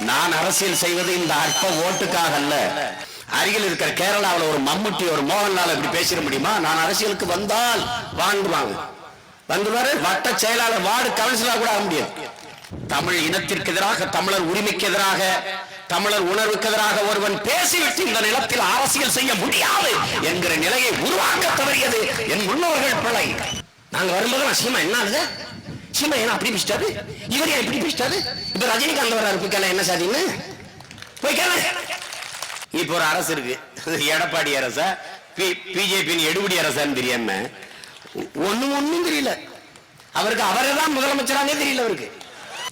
நான் அரசியல் செய்வது இந்த அற்ப ஓட்டுக்காக அல்ல. அருகில் இருக்கிற கேரளாவில் ஒரு மம்முட்டி ஒரு மோகன்லால் இப்படி பேசிட முடியுமா? நான் அரசியலுக்கு வந்தால் வாங்குவாங்க, வந்துவாரு வட்ட செயலாளர் வார்டு கவுன்சிலர் கூட ஆக முடியாது. தமிழ் இனத்திற்கு எதிராக, தமிழர் உரிமைக்கு எதிராக, தமிழர் உணர்வுக்கு எதிராக ஒருவன் பேசிவிட்டு இந்த நிலத்தில் அரசியல் செய்ய முடியாது என்கிற நிலையை உருவாக்க தவறியது என் முன்னோர்கள் பிழை. நாங்க வரும்போது சீமா என்ன சீமா என்ன அப்படி பிடிச்சிட்டாரு, இவர் ஏன் இப்படி பிடிச்சிட்டாரு, இப்ப ரஜினிகாந்த் வர்றாரு போய் என்ன சாதின்னு போய் கேள. இப்ப ஒரு அரசு இருக்கு, எடப்பாடி அரசா பிஜேபி எடுபடி அரசான்னு தெரியாம ஒண்ணும் தெரியல அவருக்கு. அவர்தான் முதலமைச்சரானே தெரியல அவருக்கு.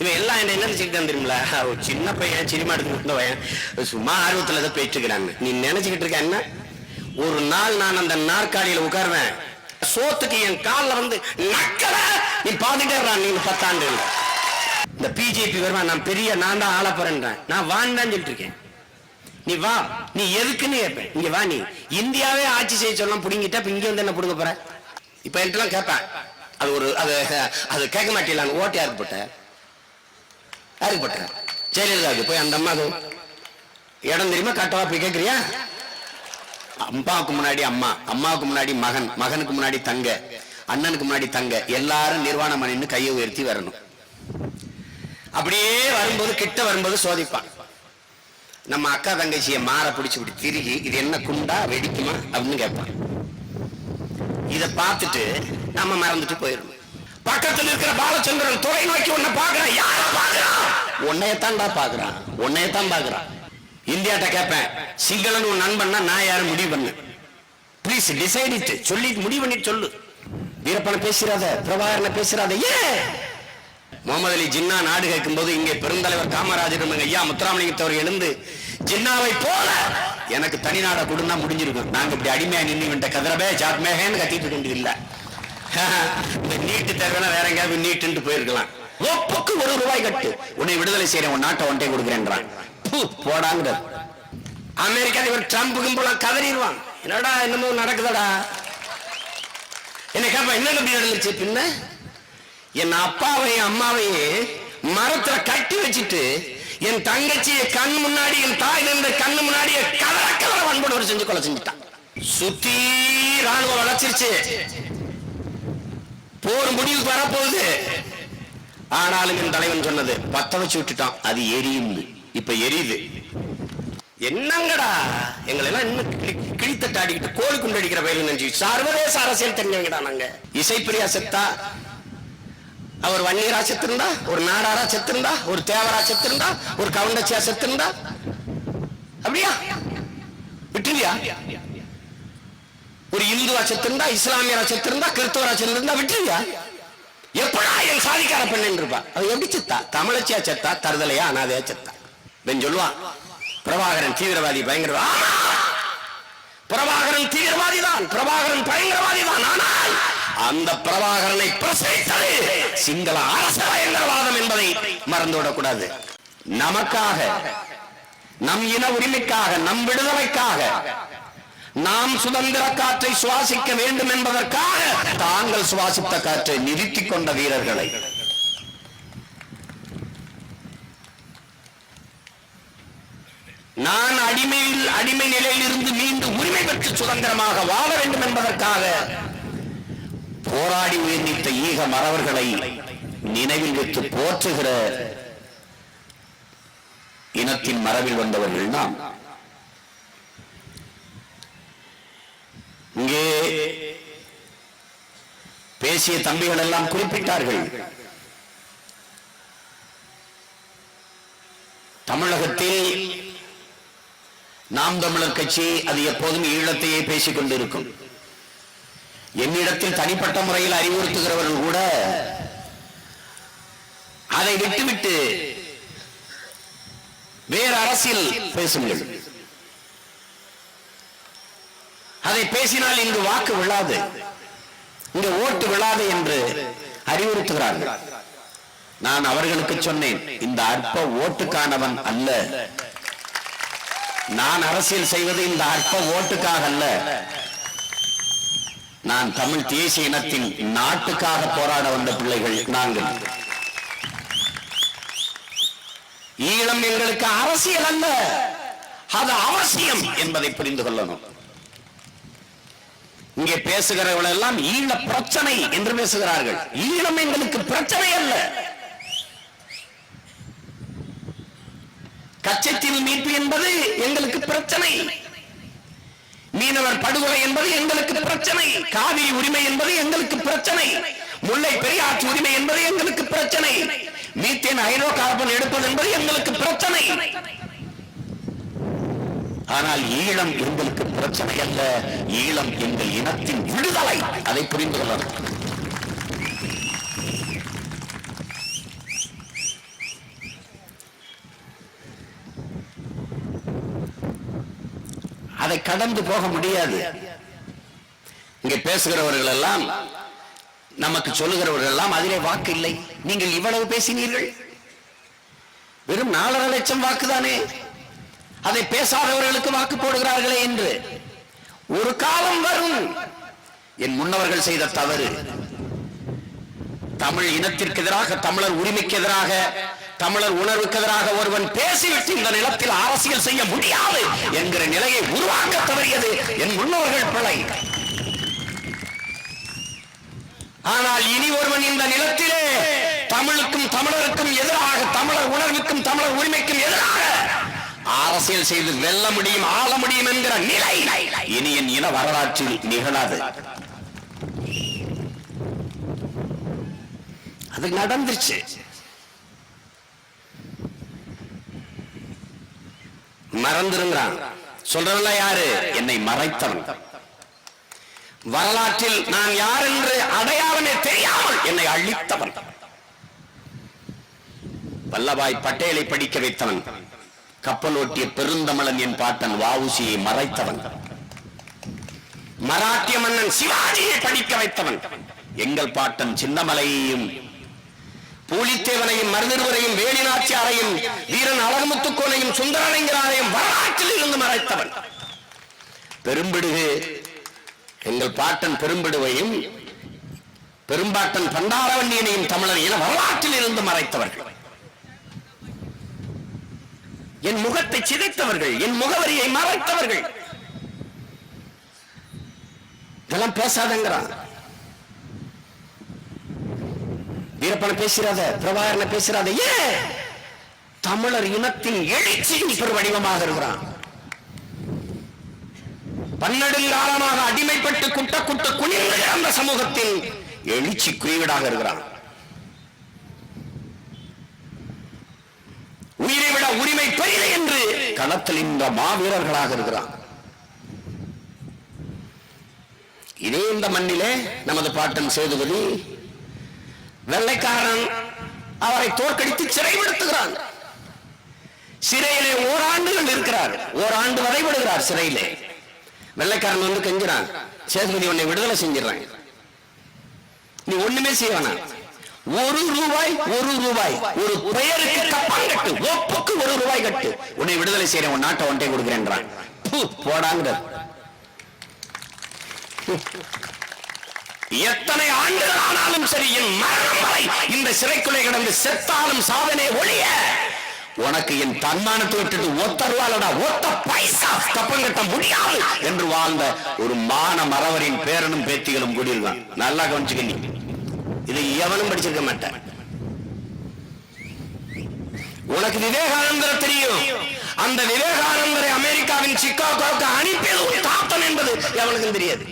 இவன் எல்லாம் என்ன நினைச்சுக்கிட்டு தெரியுமில, ஒரு சின்ன பையன் சினிமா எடுத்து பையன் சும்மா ஆர்வத்துல தான் போயிட்டு இருக்கிறாங்க. நீ நினைச்சுக்கிட்டு இருக்க என்ன? ஒரு நாள் நான் அந்த நாற்காலியில உட்காருவேன், சோத்துக்கு என் காலில் வந்து நக்கல நீ பாத்துட்டே நீ 10 ஆண்டு இந்த பிஜேபி வருவான், நான் பெரிய நான் தான் ஆள போறேன், நான் வாண்டான்னு சொல்லிட்டு இருக்கேன். நீ வா, நீ எதுக்குன்னு கேட்பேன். இங்க வா, நீ இந்தியாவே ஆட்சி செய்ய சொல்லலாம் புடிங்கிட்ட, இப்ப இங்க வந்து என்ன புடுங்க போற? இப்ப என்கிட்ட கேட்பேன், அது ஒரு அது கேட்க மாட்டேன். ஓட்டு யாருக்கு போட்ட? யாருக்கு போட்ட? ஜெயலலிதாவுக்கு. போய் அந்த அம்மா இடம் தெரியுமா காட்டவா போய் கேட்கறியா? அம்மாவுக்கு முன்னாடி அம்மா, அம்மாவுக்கு முன்னாடி மகன், மகனுக்கு முன்னாடி தங்க, அண்ணனுக்கு முன்னாடி தங்க, எல்லாரும் நிர்வாணம் பண்ணின்னு கையை உயர்த்தி வரணும். அப்படியே வரும்போது கிட்ட வரும்போது சோதிப்பான். நம்ம அக்கா தங்கச்சியை மாற பிடிச்சி இப்படி திருகி இது என்ன குண்டா வெடிக்குமா அப்படின்னு கேட்பான். இதை பார்த்துட்டு நம்ம மறந்துட்டு போயிடணும். பக்கத்தில் இருக்கிற பாலச்சந்திரன் துறை நோக்கி உன்னை பார்க்கிறான். யார பார்க்கிறான்? உன்னையத்தான்டா பார்க்கிறான், உன்னையத்தான் பார்க்கிறான். இந்தியாட்ட கேட்பேன், சிங்களன் உன் நண்பன்னா நான் யாரும் முடிவு பண்ணு, பிளீஸ் டிசைட் இட், சொல்லி முடிவு பண்ணிட்டு சொல்லு. வீரப்பனை பேசுறாத, பிரபாகரனை பேசுறாத. ஏன் முகமது அலி ஜின்னா நாடு கேட்கும் போது இங்கே பெருந்தலைவர் காமராஜர் ஐயா முத்துராமலிங்கத்தவர் எழுந்து ஜின்னாவை போல எனக்கு தனிநாட கொடுன்னா முடிஞ்சிருக்கும். நாங்க இப்படி அடிமையா நின்று கதிரபே ஜாத்மேகன்னு கத்திட்டு இருக்க இல்ல. இந்த நீட்டு தேவைன்னா வேற எங்கேயாவது நீட்டு போயிருக்கலாம். ஒப்புக்கு ₹1 கட்டு, உன்னை விடுதலை செய்யறேன், உன் நாட்டை ஒன்றை கொடுக்குறேன்றான். போடாங்க. அமெரிக்கா அதிபர் ட்ரம்ப் கும்பலாம் கதறிடுவான். என்னடா என்னமோ நடக்குதடா. என்ன கேப்பா, என்ன அப்படி நடந்துச்சு? பின்ன என் அப்பாவையும் அம்மாவையும் மரத்துல கட்டி வச்சுட்டு என் தங்கச்சியை கண் முன்னாடி, என் தாய் இருந்த கண்ணு முன்னாடி கலர வன்போடு செஞ்சு கொலை செஞ்சுட்டான். சுத்தி ராணுவம் வளர்ச்சிருச்சு, போர் முடிவுக்கு வரப்போகுது. ஆனாலும் என் தலைவன் சொன்னது பத்த வச்சு விட்டுட்டான், அது எரியும். இப்ப எரியுது. என்னங்கடா எங்களை எல்லாம் இன்னும் கிழித்தட்டு அடிக்கிட்டு கோழி குண்டு அடிக்கிற வயலில் நினைச்சு சர்வதேச அரசியல் தெரிஞ்சவங்கடா நாங்க. இசைப்பிரியா செத்தா, அவர் வன்னியரா செத்திருந்தா, ஒரு நாடாரா செத்திருந்தா, ஒரு தேவரா செத்திருந்தா, ஒரு கவுண்டச்சியா செத்திருந்தா, அப்படியா விட்டுருவியா? ஒரு இந்துவா செத்திருந்தா, இஸ்லாமியரா செத்திருந்தா, கிறிஸ்தவரா செத்திருந்தா விட்டுருவியா? எப்படா என் சாதிக்கார பெண் இருப்பா? அவ எப்படி செத்தா? தமிழச்சியா செத்தா, தருதலையா, அனாதையா செத்தா? சொல்லுவான் பிரபாகரன் தீவிரவாதி, பயங்கரவாதி. பிரபாகரன் தீவிரவாதி தான், பிரபாகரன் பயங்கரவாதி தான். ஆனால் அந்த பிரபாகரனை பிரசவித்தது சிங்கள அரச பயங்கரவாதம் என்பதை மறந்துவிடக்கூடாது. நமக்காக, நம் இன உரிமைக்காக, நம் விடுதலைக்காக, நாம் சுதந்திர காற்றை சுவாசிக்க வேண்டும் என்பதற்காக தாங்கள் சுவாசித்த காற்றை நிறுத்திக் கொண்ட வீரர்களை நான் அடிமை நிலையில் இருந்து மீண்டும் உரிமை பெற்று சுதந்திரமாக வாழ வேண்டும் என்பதற்காக போராடி உயர்ந்தித்த ஈக மறவர்களை நினைவில் வைத்து போற்றுகிற இனத்தின் மரபில் வந்தவர்கள் நாம். இங்கே பேசிய தம்பிகள் எல்லாம் குறிப்பிட்டார்கள், தமிழகத்தில் நாம் தமிழர் கட்சி அது எப்போதும் ஈழத்தையே பேசிக் கொண்டிருக்கும். என்னிடத்தில் தனிப்பட்ட முறையில் அறிவுறுத்துகிறவர்கள் கூட அதை விட்டுவிட்டு வேறு அரசியல் பேசுங்கள், அதை பேசினால் இங்கு வாக்கு விழாது, இங்கு ஓட்டு விழாது என்று அறிவுறுத்துகிறார்கள். நான் அவர்களுக்கு சொன்னேன், இந்த அற்ப ஓட்டுக்கானவன் அல்ல. நான் அரசியல் செய்வது இந்த அற்ப ஓட்டுக்காக அல்ல. நான் தமிழ் தேசிய இனத்தின் நாட்டுக்காக போராட வந்த பிள்ளைகள் நாங்கள். ஈழம் எங்களுக்கு அரசியல் அல்ல, அது அவசியம் என்பதை புரிந்து கொள்ளணும். இங்கே பேசுகிறவர்கள் எல்லாம் ஈழ பிரச்சனை என்று பேசுகிறார்கள். ஈழம் எங்களுக்கு பிரச்சனை அல்ல. கச்சத்தீவு மீட்பு என்பது எங்களுக்கு பிரச்சனை, மீனவர் படுகொலை என்பது எங்களுக்கு பிரச்சனை, காவிரி உரிமை என்பது எங்களுக்கு பிரச்சனை, முல்லை பெரியாற்று உரிமை என்பது எங்களுக்கு பிரச்சனை, மீத்தேன் ஹைட்ரோ கார்பன் எடுப்பது என்பது எங்களுக்கு பிரச்சனை. ஆனால் ஈழம் எங்களுக்கு பிரச்சனை அல்ல, ஈழம் எங்கள் இனத்தின் விடுதலை. அதை புரிந்து கொள்ளணும். அதை கடந்து போக முடியாது. இங்கே பேசுகிறவர்கள் எல்லாம், நமக்கு சொல்லுகிறவர்கள் எல்லாம் அதிலே வாக்கு இல்லை. நீங்கள் இவ்வளவு பேசினீர்கள், வெறும் 4.5 லட்சம் வாக்குதானே, அதை பேசாதவர்களுக்கு வாக்கு போடுகிறார்களே என்று. ஒரு காலம் வரும், என் முன்னவர்கள் செய்த தவறு, தமிழ் இனத்திற்கு எதிராக, தமிழர் உரிமைக்கு எதிராக, தமிழர் உணர்வுக்கு எதிராக ஒருவன் பேசிவிட்டு இந்த நிலத்தில் அரசியல் செய்ய முடியாது என்கிற நிலையை உருவாக்க தவறியது என் முன்னோர்கள் பிழை. ஆனால் இனி ஒருவன் இந்த நிலத்திலே தமிழுக்கும் தமிழருக்கும் எதிராக, தமிழர் உணர்வுக்கும் தமிழர் உரிமைக்கும் எதிராக அரசியல் செய்து வெல்ல முடியும், ஆள முடியும் என்கிற நிலை இனி என் இன வரலாற்றில் நிகழாது. அது நடந்துச்சு. மறந்துருங்கிறான். சொல்றவங்க யாரு? என்னை மறைத்தவன். வரலாற்றில் நான் யார் என்று அடையாளமே தெரியாமல் என்னை அழித்தவன். வல்லபாய் பட்டேலை படிக்க வைத்தவன். கப்பல் ஓட்டிய பெருந்தமிழன் என் பாட்டன் வஉசியை மறைத்தவன். மராட்டிய மன்னன் சிவாஜியை படிக்க வைத்தவன். எங்கள் பாட்டன் சின்னமலையையும் பூலித்தேவனையும் மருதிருவரையும் வேலிநாச்சியாரையும் வீரன் அழகுமுத்துக்கோனையும் சுந்தரலிங்கராரையும் வரலாற்றில் இருந்து மறைத்தவன். பெரும்பிடுகு எங்கள் பாட்டன் பெரும்பிடுவையும் பெரும்பாட்டன் பண்டாரவண்டியனையும் தமிழர் என வரலாற்றில் இருந்து மறைத்தவர்கள். என் முகத்தை சிதைத்தவர்கள், என் முகவரியை மறைத்தவர்கள். இதெல்லாம் பேசாதங்கிறான். வீரப்பன பேசுறாத, பிரபாகரனை பேசுறாத. ஏன்? தமிழர் இனத்தின் எழுச்சியின் பெரு வடிவமாக இருக்கிறான். பன்னெடுங்காலமாக அடிமைப்பட்டு குட்ட குட்ட குனிந்த அந்த சமூகத்தின் எழுச்சி குறியீடாக இருக்கிறான். உயிரை விட உரிமை பெரியது என்று களத்தில் இந்த மாவீரர்களாக இருக்கிறான். இதே இந்த மண்ணிலே நமது பாட்டன் சேதுபதி வெள்ளைக்காரன் அவரை தோற்கடித்து சிறைப்படுத்துகிறான். சிறையிலே ஓராண்டுகள் இருக்கிறார், ஓராண்டு வரைபடுகிறார் சிறையிலே. வெள்ளைக்காரன் வந்து கெஞ்சுறான், சேதுபதி உன்னை விடுதலை செஞ்சிடறாங்க, நீ ஒண்ணுமே செய்வானா, ₹1 ஒரு பெயருக்கு கப்பம் கட்டு, ஒப்புக்கு ₹1 கட்டு, உன்னை விடுதலை செய்யறேன், உன் நாட்டை ஒன்றை கொடுக்கிறேன்றான். போடாங்க. எத்தனை ஆண்டுகள் ஆனாலும் சரி, என் மரணம் வரை இந்த சிறைக்குள்ளே கிடந்து செத்தாலும் சாதனை ஒழிய உனக்கு என் தன்மானத்தை விட்டுட்டு ₹1 ஒத்த பைசா கப்பம் கட்ட முடியாது என்று வாழ்ந்த ஒரு மான மறவரின் பேரனும் பேத்திகளும் கூடியிருக்கான். நல்லா கவனிச்சுக்க, நீ இதை எவனும் படிச்சிருக்க மாட்டேன். உனக்கு விவேகானந்தர் தெரியும். அந்த விவேகானந்தரை அமெரிக்காவின் சிக்காகோவுக்கு அனுப்பியது ஒரு தாத்தன் என்பது எவனுக்கும் தெரியாது.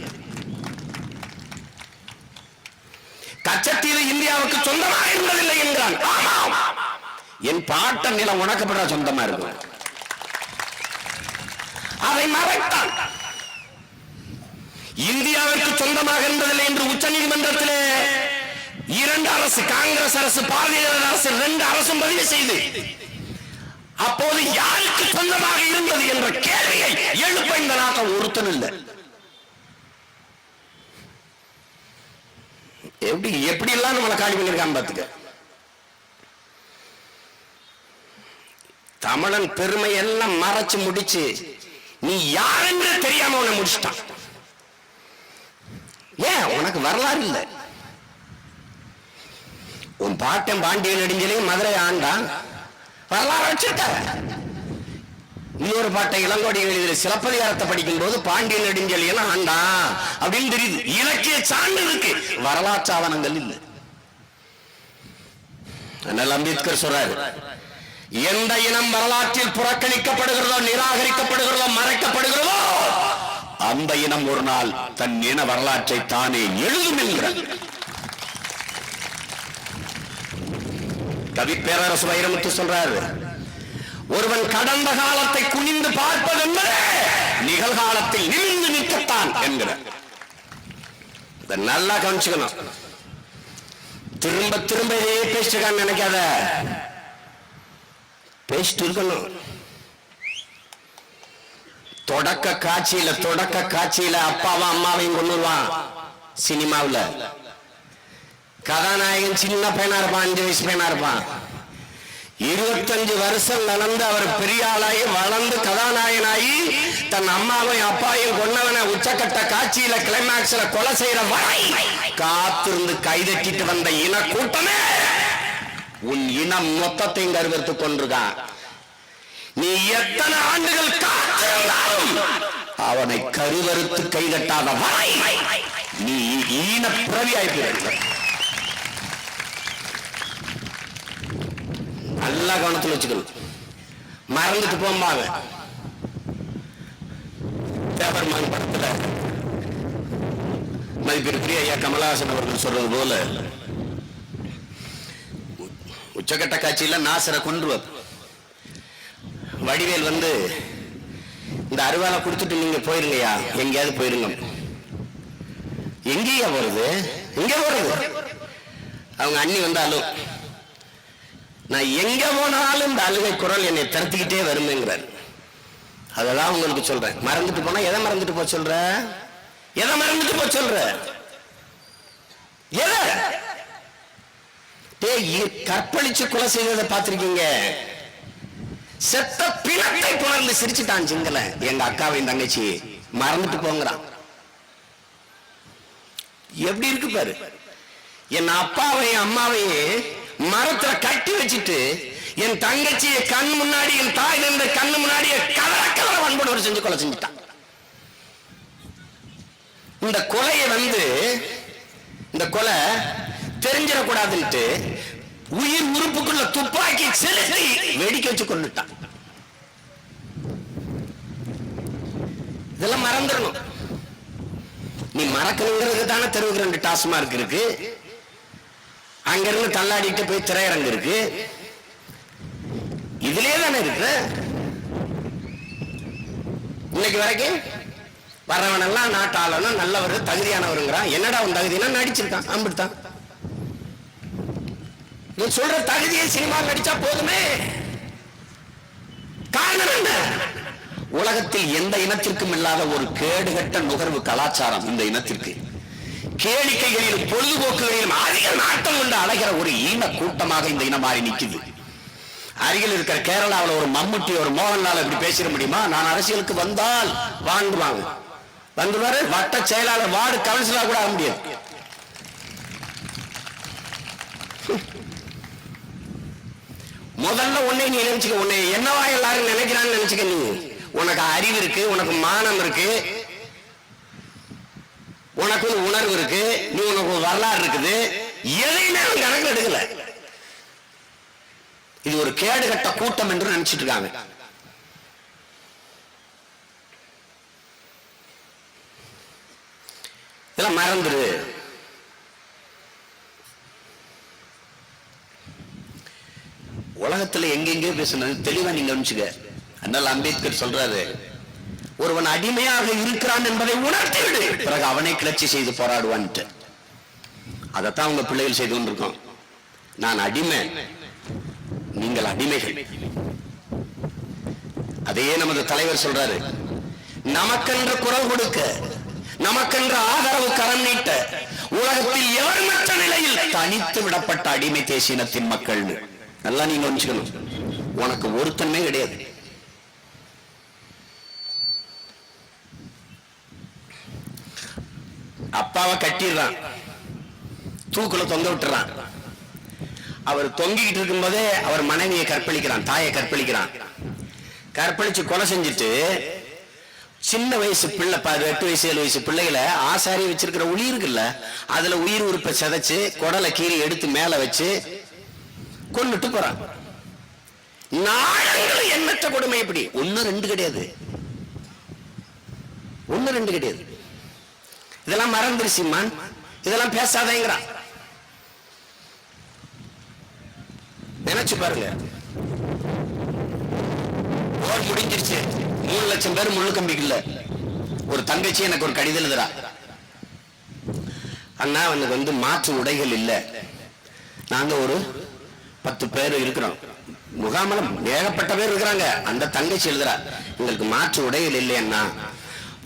கச்சத்தீவு இந்தியாவுக்கு சொந்தமாக இருந்ததில்லை என்கிறான். என் பாட்டன் நிலம் உனக்கப்பட சொந்தமா இருக்கும். அதை மறைத்தான். இந்தியாவிற்கு சொந்தமாக இருந்ததில்லை என்று உச்ச நீதிமன்றத்திலே 2 அரசு, காங்கிரஸ் அரசு, பாரதிய ஜனதா அரசு, 2 அரசும் பதிவு செய்து அப்போது யாருக்கு சொந்தமாக இருந்தது என்ற கேள்வியை எழுப்ப இந்த நாட்டம் ஒருத்தன் இல்லை. எப்படி எல்லாம் நம்மளை காலி பண்ணிருக்கான் பாத்துக்க. தமிழன் பெருமை எல்லாம் மறைச்சு முடிச்சு நீ யார் என்று தெரியாம உன்னை முடிச்சுட்டான். ஏன்? உனக்கு வரலாறு இல்லை. உன் பாட்டன் பாண்டிய நெடுஞ்சலையும் மதுரை ஆண்டான், வரலாறு வச்சிருக்காங்க. இன்னொரு பாட்டை இளங்கோடி எழுதிய சிலப்பதிகாரத்தை படிக்கும் போது பாண்டிய நெடுஞ்செழியன் ஆண்டா அப்படின்னு தெரியுது. இலக்கிய சான்று இருக்கு, வரலாற்று ஆவணங்கள் இல்லை. அதனால அம்பேத்கர் சொல்றாரு, எந்த இனம் வரலாற்றில் புறக்கணிக்கப்படுகிறதோ, நிராகரிக்கப்படுகிறதோ, மறைக்கப்படுகிறதோ அந்த இனம் ஒரு நாள் தன் இன வரலாற்றை தானே எழுதும் என்கிறார். கவி பேரரசு வைரமுத்து சொல்றாரு, ஒருவன் கடந்த காலத்தை குனிந்து பார்ப்பது என்பது நிகழ்காலத்தில் நிமிர்ந்து நிற்கத்தான் என்கிறார். நல்லா கவனிச்சுக்கணும். திரும்ப திரும்ப பேசிட்டு நினைக்காத, பேசிட்டு இருக்கணும். தொடக்க காட்சியில அப்பாவும் அம்மாவையும் கொண்டுருவான். சினிமாவில் கதாநாயகன் சின்ன பையனா இருப்பான், 5 வயசு பையனா இருப்பான். 25 வருஷம் நடந்து அவர் பெரிய ஆளாகி வளர்ந்து கதாநாயகனாகி தன் அம்மாவையும் அப்பாவையும் கொண்டவன உச்சக்கட்ட காட்சியில கிளைமாக்ஸ்ல கொலை செய்யற வரை காத்திருந்து கைதட்டிட்டு வந்த இன கூட்டமே உன் இனம் மொத்தத்தையும் கருவறுத்து கொண்டிருக்கான். நீ எத்தனை ஆண்டுகள் காத்திருந்தாலும் அவனை கருவறுத்து கைதட்டாத வரை நீ ஈன பிறவி ஆயிப்பிற. நல்லா கவனத்தில் வச்சுக்கணும். மறந்துட்டு போம்பாங்க. தேவர்மான் படத்துல மதிப்பிற்குரிய ஐயா கமலஹாசன் அவர்கள் சொல்றது போல உச்சகட்ட காட்சியில நாசரை கொன்றுவார். வடிவேல் வந்து இந்த அருவாலை கொடுத்துட்டு நீங்க போயிருங்கயா, எங்கேயாவது போயிருங்க. எங்கேயா போறது, எங்க போறது? அவங்க அண்ணி வந்தாலும் நான் எங்க போனாலும் இந்த அழுகை குரல் என்னை திறத்திக்கிட்டே வருமேங்கிறார். அதெல்லாம் உங்களுக்கு சொல்றேன். மறந்துட்டு போனா எதை மறந்துட்டு போ சொல்ற? எதை மறந்துட்டு போ சொல்ற? எதை கற்பழிச்சு கொலை செய்வதை பார்த்திருக்கீங்க. செத்த பிணத்தை புணர்ந்து சிரிச்சுட்டான் சிங்கள எங்க அக்காவையும் தங்கச்சி. மறந்துட்டு போங்கிறான். எப்படி இருக்கு பாரு. என் அப்பாவையும் அம்மாவையும் மரத்துல கட்டி வச்சுட்டு என் தங்கச்சியை கண் முன்னாடி, என் தாய் இருந்த கண்ணு முன்னாடி கலர வன்படுவர் செஞ்சு கொலை செஞ்சுட்டான். இந்த கொலையை இந்த கொலை தெரிஞ்சிடக்கூடாதுன்ட்டு உயிர் உறுப்புக்குள்ள துப்பாக்கி செலுத்தி வெடிக்க வச்சு கொண்டுட்டான். இதெல்லாம் மறந்துடணும். நீ மறக்கணுங்கிறது தானே தெருவுக்கு 2 டாஸ்மார்க் இருக்கு, அங்கிருந்து தள்ளாடிட்டு போய் திரையரங்கு இருக்கு, இதுலயே தானே இருக்கு. இன்னைக்கு வரைக்கும் வரவனெல்லாம் நாட்டாளனும் நல்லவர் தகுதியானவருங்கிறான். என்னடா உன் தகுதினா நடிச்சிருக்கான், அம்பிடுத்தான். நீ சொல்ற தகுதியை சினிமா நடிச்சா போதுமே. காரணம் என்ன? உலகத்தில் எந்த இனத்திற்கும் இல்லாத ஒரு கேடுகட்ட நுகர்வு கலாச்சாரம் இந்த இனத்திற்கு. கேளிக்கைகளிலும் பொழுதுபோக்குகளிலும் அதிக நாட்டம் கொண்டு அலைகிற ஒரு ஈன கூட்டமாக இந்த இனம் மாறி நிற்குது. அருகில் இருக்கிற கேரளாவில் ஒரு மம்முட்டி, ஒரு மோகன்லால் இப்படி பேசிட முடியுமா? நான் அரசியலுக்கு வந்தால் வாழ்ந்துவாங்க. வந்துவாரு வட்ட செயலாளர், வார்டு கவுன்சிலா கூட ஆக முடியாது. முதல்ல உன்னை நீ நினைச்சுக்க, உன்னை என்னவா எல்லாரும் நினைக்கிறான்னு நினைச்சுக்க. நீ உனக்கு அறிவு இருக்கு, உனக்கு மானம் இருக்கு, உனக்கு உணர்வு இருக்கு, நீ உனக்கு வரலாறு இருக்குது. எதையுமே கணக்கில் எடுக்கல. இது ஒரு கேடுகட்ட கூட்டம் என்று நினைச்சிட்டு இருக்காங்க. இதெல்லாம் மறந்துரு. உலகத்துல எங்கெங்கே பேசுனது தெளிவா நீங்க நினைச்சுக்க. அதனால அம்பேத்கர் சொல்றாரு, ஒருவன் அடிமையாக இருக்கிறான் என்பதை உணர்த்தி விடு, பிறகு அவனை கிளர்ச்சி செய்து போராடுவான்ட்டு. அதைத்தான் உங்க பிள்ளைகள் செய்து கொண்டிருக்கோம். நான் அடிமை, நீங்கள் அடிமைகள். அதையே நமது தலைவர் சொல்றாரு, நமக்கென்று குரல் கொடுக்க, நமக்கென்று ஆதரவு கரம் நீட்ட உலகத்தில் எவர்மற்ற நிலையில் தனித்து விடப்பட்ட அடிமை தேசியனத்தின் மக்கள். நல்லா நீங்க நினைச்சுக்கணும், உனக்கு ஒருத்தன்மை கிடையாது. அப்பாவை கட்டிடுறான், தூக்குல தொங்க விட்டுறான். அவர் தொங்கிக்கிட்டு இருக்கும் போதே அவர் மனைவியை கற்பழிக்கிறான், தாயை கற்பழிக்கிறான். கற்பழிச்சு கொலை செஞ்சுட்டு சின்ன வயசு பிள்ளை 8 வயசு 7 வயசு பிள்ளைகளை ஆசாரி வச்சிருக்கிற உளி இருக்குல்ல, அதுல உயிர் உறுப்பை சிதைச்சு குடலை கீறி எடுத்து மேல வச்சு கொன்னுட்டு போறான். நாடுகள் எண்ணற்ற கொடுமை. எப்படி 1 2 கிடையாது, 1 2 கிடையாது. இதெல்லாம் மறந்துருச்சுமான், இதெல்லாம் பேசாதேங்கிறான். நினைச்சு பாருங்க, போர் முடிஞ்சிருச்சு, 3 லட்சம் பேர் முள்ளு கம்பிக்கல. ஒரு தங்கச்சி எனக்கு ஒரு கடிதம் எழுதுறா, அண்ணா அவனுக்கு வந்து மாற்று உடைகள் இல்ல, நாங்க ஒரு 10 பேர் இருக்கிறோம், முகாமலம் ஏகப்பட்ட பேர் இருக்கிறாங்க. அந்த தங்கச்சி எழுதுறா, எங்களுக்கு மாற்று உடைகள் இல்லை அண்ணா,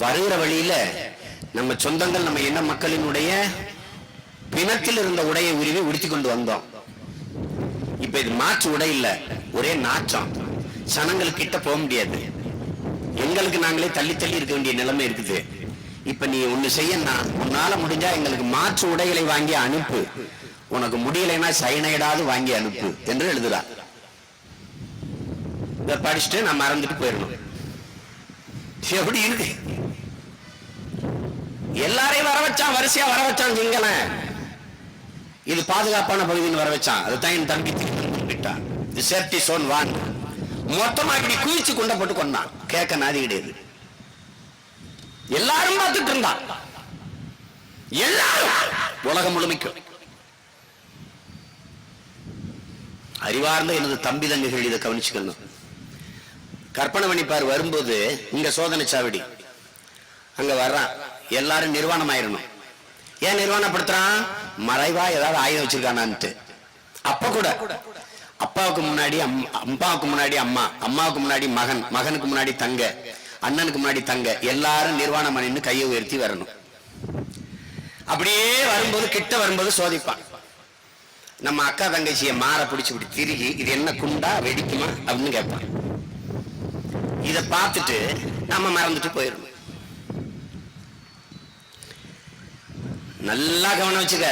வருகிற வழியில நம்ம சொந்தங்கள் நம்ம என்ன மக்களினுடைய பிணத்தில் இருந்த உடையை உருவி உடுத்தி கொண்டு வந்தோம். இப்ப இது மாற்று உடை இல்ல, ஒரே நாற்றம், சனங்களுக்கு கிட்ட போக முடியாது, எங்களுக்கு நாங்களே தள்ளி தள்ளி இருக்க வேண்டிய நிலைமை இருக்குது. இப்ப நீ ஒண்ணு செய்யனா, உன்னால முடிஞ்சா எங்களுக்கு மாற்று உடைகளை வாங்கி அனுப்பு, உனக்கு முடியலைன்னா சைனைடாவது வாங்கி அனுப்பு என்று எழுதுறா. இத படிச்சுட்டு நான் மறந்துட்டு போயிடணும். எப்படி இருக்கு? எல்லாரையும் வர வச்சான், வரிசையா வர வச்சான். சிங்கள இது பாதுகாப்பான பகுதின்னு வர வச்சான். அதுதான் என் தம்பி விட்டான். இது சேஃப்டி சோன் வான். மொத்தமா இப்படி குளிச்சு கொண்ட போட்டு கொண்டான். கேட்க நாதி கிடையாது. எல்லாரும் பார்த்துட்டு இருந்தான், எல்லாரும் உலகம் முழுமைக்கும். அறிவார்ந்த எனது தம்பி தங்கைகள் இதை கவனிச்சுக்கணும். கற்பனை பண்ணிப்பார், வரும்போது இங்க சோதனை சாவடி, அங்க வர்றான், எல்லாரும் நிர்வாணம் ஆயிரணும். ஏன் நிர்வாணப்படுத்துறான்? மறைவா ஏதாவது ஆயுதம் வச்சிருக்கானான்ட்டு. அப்ப கூட அப்பாவுக்கு முன்னாடி அம்மாவுக்கு முன்னாடி அம்மா, அம்மாவுக்கு முன்னாடி மகன், மகனுக்கு முன்னாடி தங்க, அண்ணனுக்கு முன்னாடி தங்க, எல்லாரும் நிர்வாணம் பண்ணின்னு கையை உயர்த்தி வரணும். அப்படியே வரும்போது கிட்ட வரும்போது சோதிப்பான். நம்ம அக்கா தங்கச்சியை மாற பிடிச்சு இப்படி திருகி, இது என்ன குண்டா வெடிக்குமா அப்படின்னு கேட்பான். இதை பார்த்துட்டு நம்ம மறந்துட்டு போயிடணும். நல்லா கவனம் வச்சுக்க,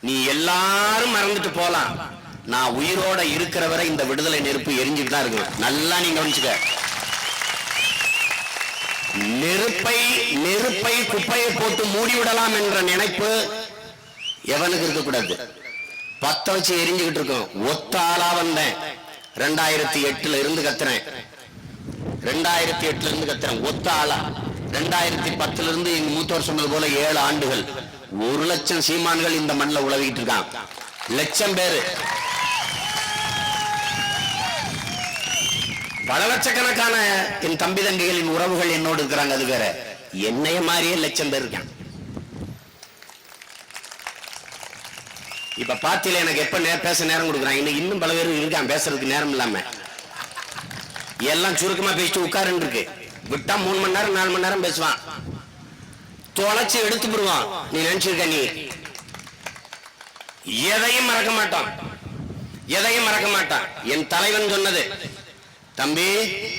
நீ எல்லாரும் மறந்துட்டு போலாம், நான் உயிரோட இருக்கிற வரை இந்த விடுதலை நெருப்பு எரிஞ்சுட்டு தான் இருக்கு. நல்லா நீங்க கவனிச்சுக்க. நெருப்பை குப்பையை போட்டு மூடிவிடலாம் என்ற நினைப்பு எவனுக்கு இருக்கக்கூடாது. 10 வச்சு எரிஞ்சுக்கிட்டு இருக்கும். ஒத்த ஆளா வந்தேன், 2008 இருந்து கத்துறேன், 2008 இருந்து கத்துறேன் ஒத்த ஆளா. 2010 இருந்து எங்க மூத்தவர் சொன்னது போல 7 ஆண்டுகள் 1 லட்சம் சீமான்கள் இந்த மண்ணில் உழவிட்டு இருக்கான். லட்சம் பேரு, பல லட்சக்கணக்கான என் தம்பி தங்கைகளின் உறவுகள் என்னோடு இருக்கிறாங்க. அது வேற, என்னைய மாதிரியே லட்சம் பேர் இருக்கான். இப்ப பாத்தியில எனக்கு எப்ப பேச நேரம் கொடுக்குறாங்க. இன்னும் பல பேர் இருக்கான் பேசுறதுக்கு நேரம் இல்லாம. எல்லாம் சுருக்கமா பேசிட்டு உட்காருன்னு இருக்கு. விட்டா 3 மணி நேரம் 4 மணி நேரம் பேசுவான். தொலைச்சு எடுத்து விடுவான். நீ நினைச்சிருக்க, நீ எதையும் மறக்க மாட்டான், எதையும் மறக்க மாட்டான். என் தலைவன் சொன்னது, தம்பி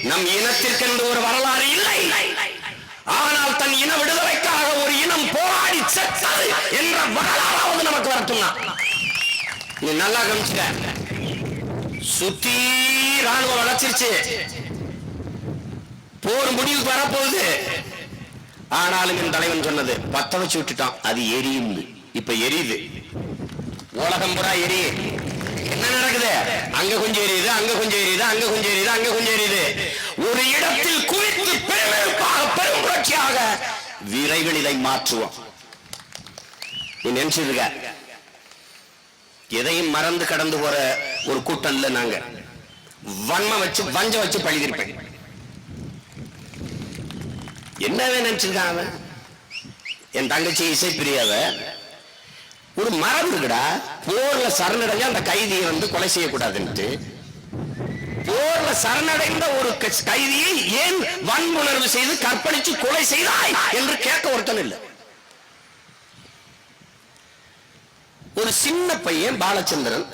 நம் இனத்திற்கென்று ஒரு வரலாறு இல்லை, ஆனால் தன் இன விடுதலைக்காக ஒரு இனம் போராடி செத்தது என்ற வரலாறாவது நமக்கு வரட்டும்னா. நீ நல்லா கவனிச்சுக்க. சுத்தி ராணுவம் வளர்ச்சிருச்சு, போர் முடிவுக்கு வரப்போகுது. ஆனாலும் என் தலைவன் சொன்னது, 10 வச்சு விட்டுட்டான், அது எரியும். இப்ப எரியுது, உலகம் புறா எரியுது. என்ன நடக்குது? அங்க கொஞ்சம் எரியுது, அங்க கொஞ்சம் எரியுது, அங்க கொஞ்சம் எரியுது, அங்க கொஞ்சம் எரியுது. ஒரு இடத்தில் குவித்து பெருமைக்காக பெரும் புரட்சியாக விரைவில் இதை மாற்றுவோம். நீ நினைச்சிருக்க, எதையும் மறந்து கடந்து போற ஒரு கூட்டம் இல்ல. நாங்க வன்ம வச்சு வஞ்ச வச்சு பழிதிருப்பேன். என்னவே நினைச்சிருக்கான் அவன்? என் தங்கச்சி இசைப்பிரியாவ ஒரு மரபு இருக்குடா, போர்ல சரணடைஞ்ச அந்த கைதியை வந்து கொலை செய்யக்கூடாதுன்ட்டு. போர்ல சரணடைந்த ஒரு கைதியை ஏன் வன்புணர்வு செய்து கற்பழிச்சு கொலை செய்தாய் என்று கேட்க ஒருத்தன் இல்லை. ஒரு சின்ன பையன் பாலச்சந்திரன்,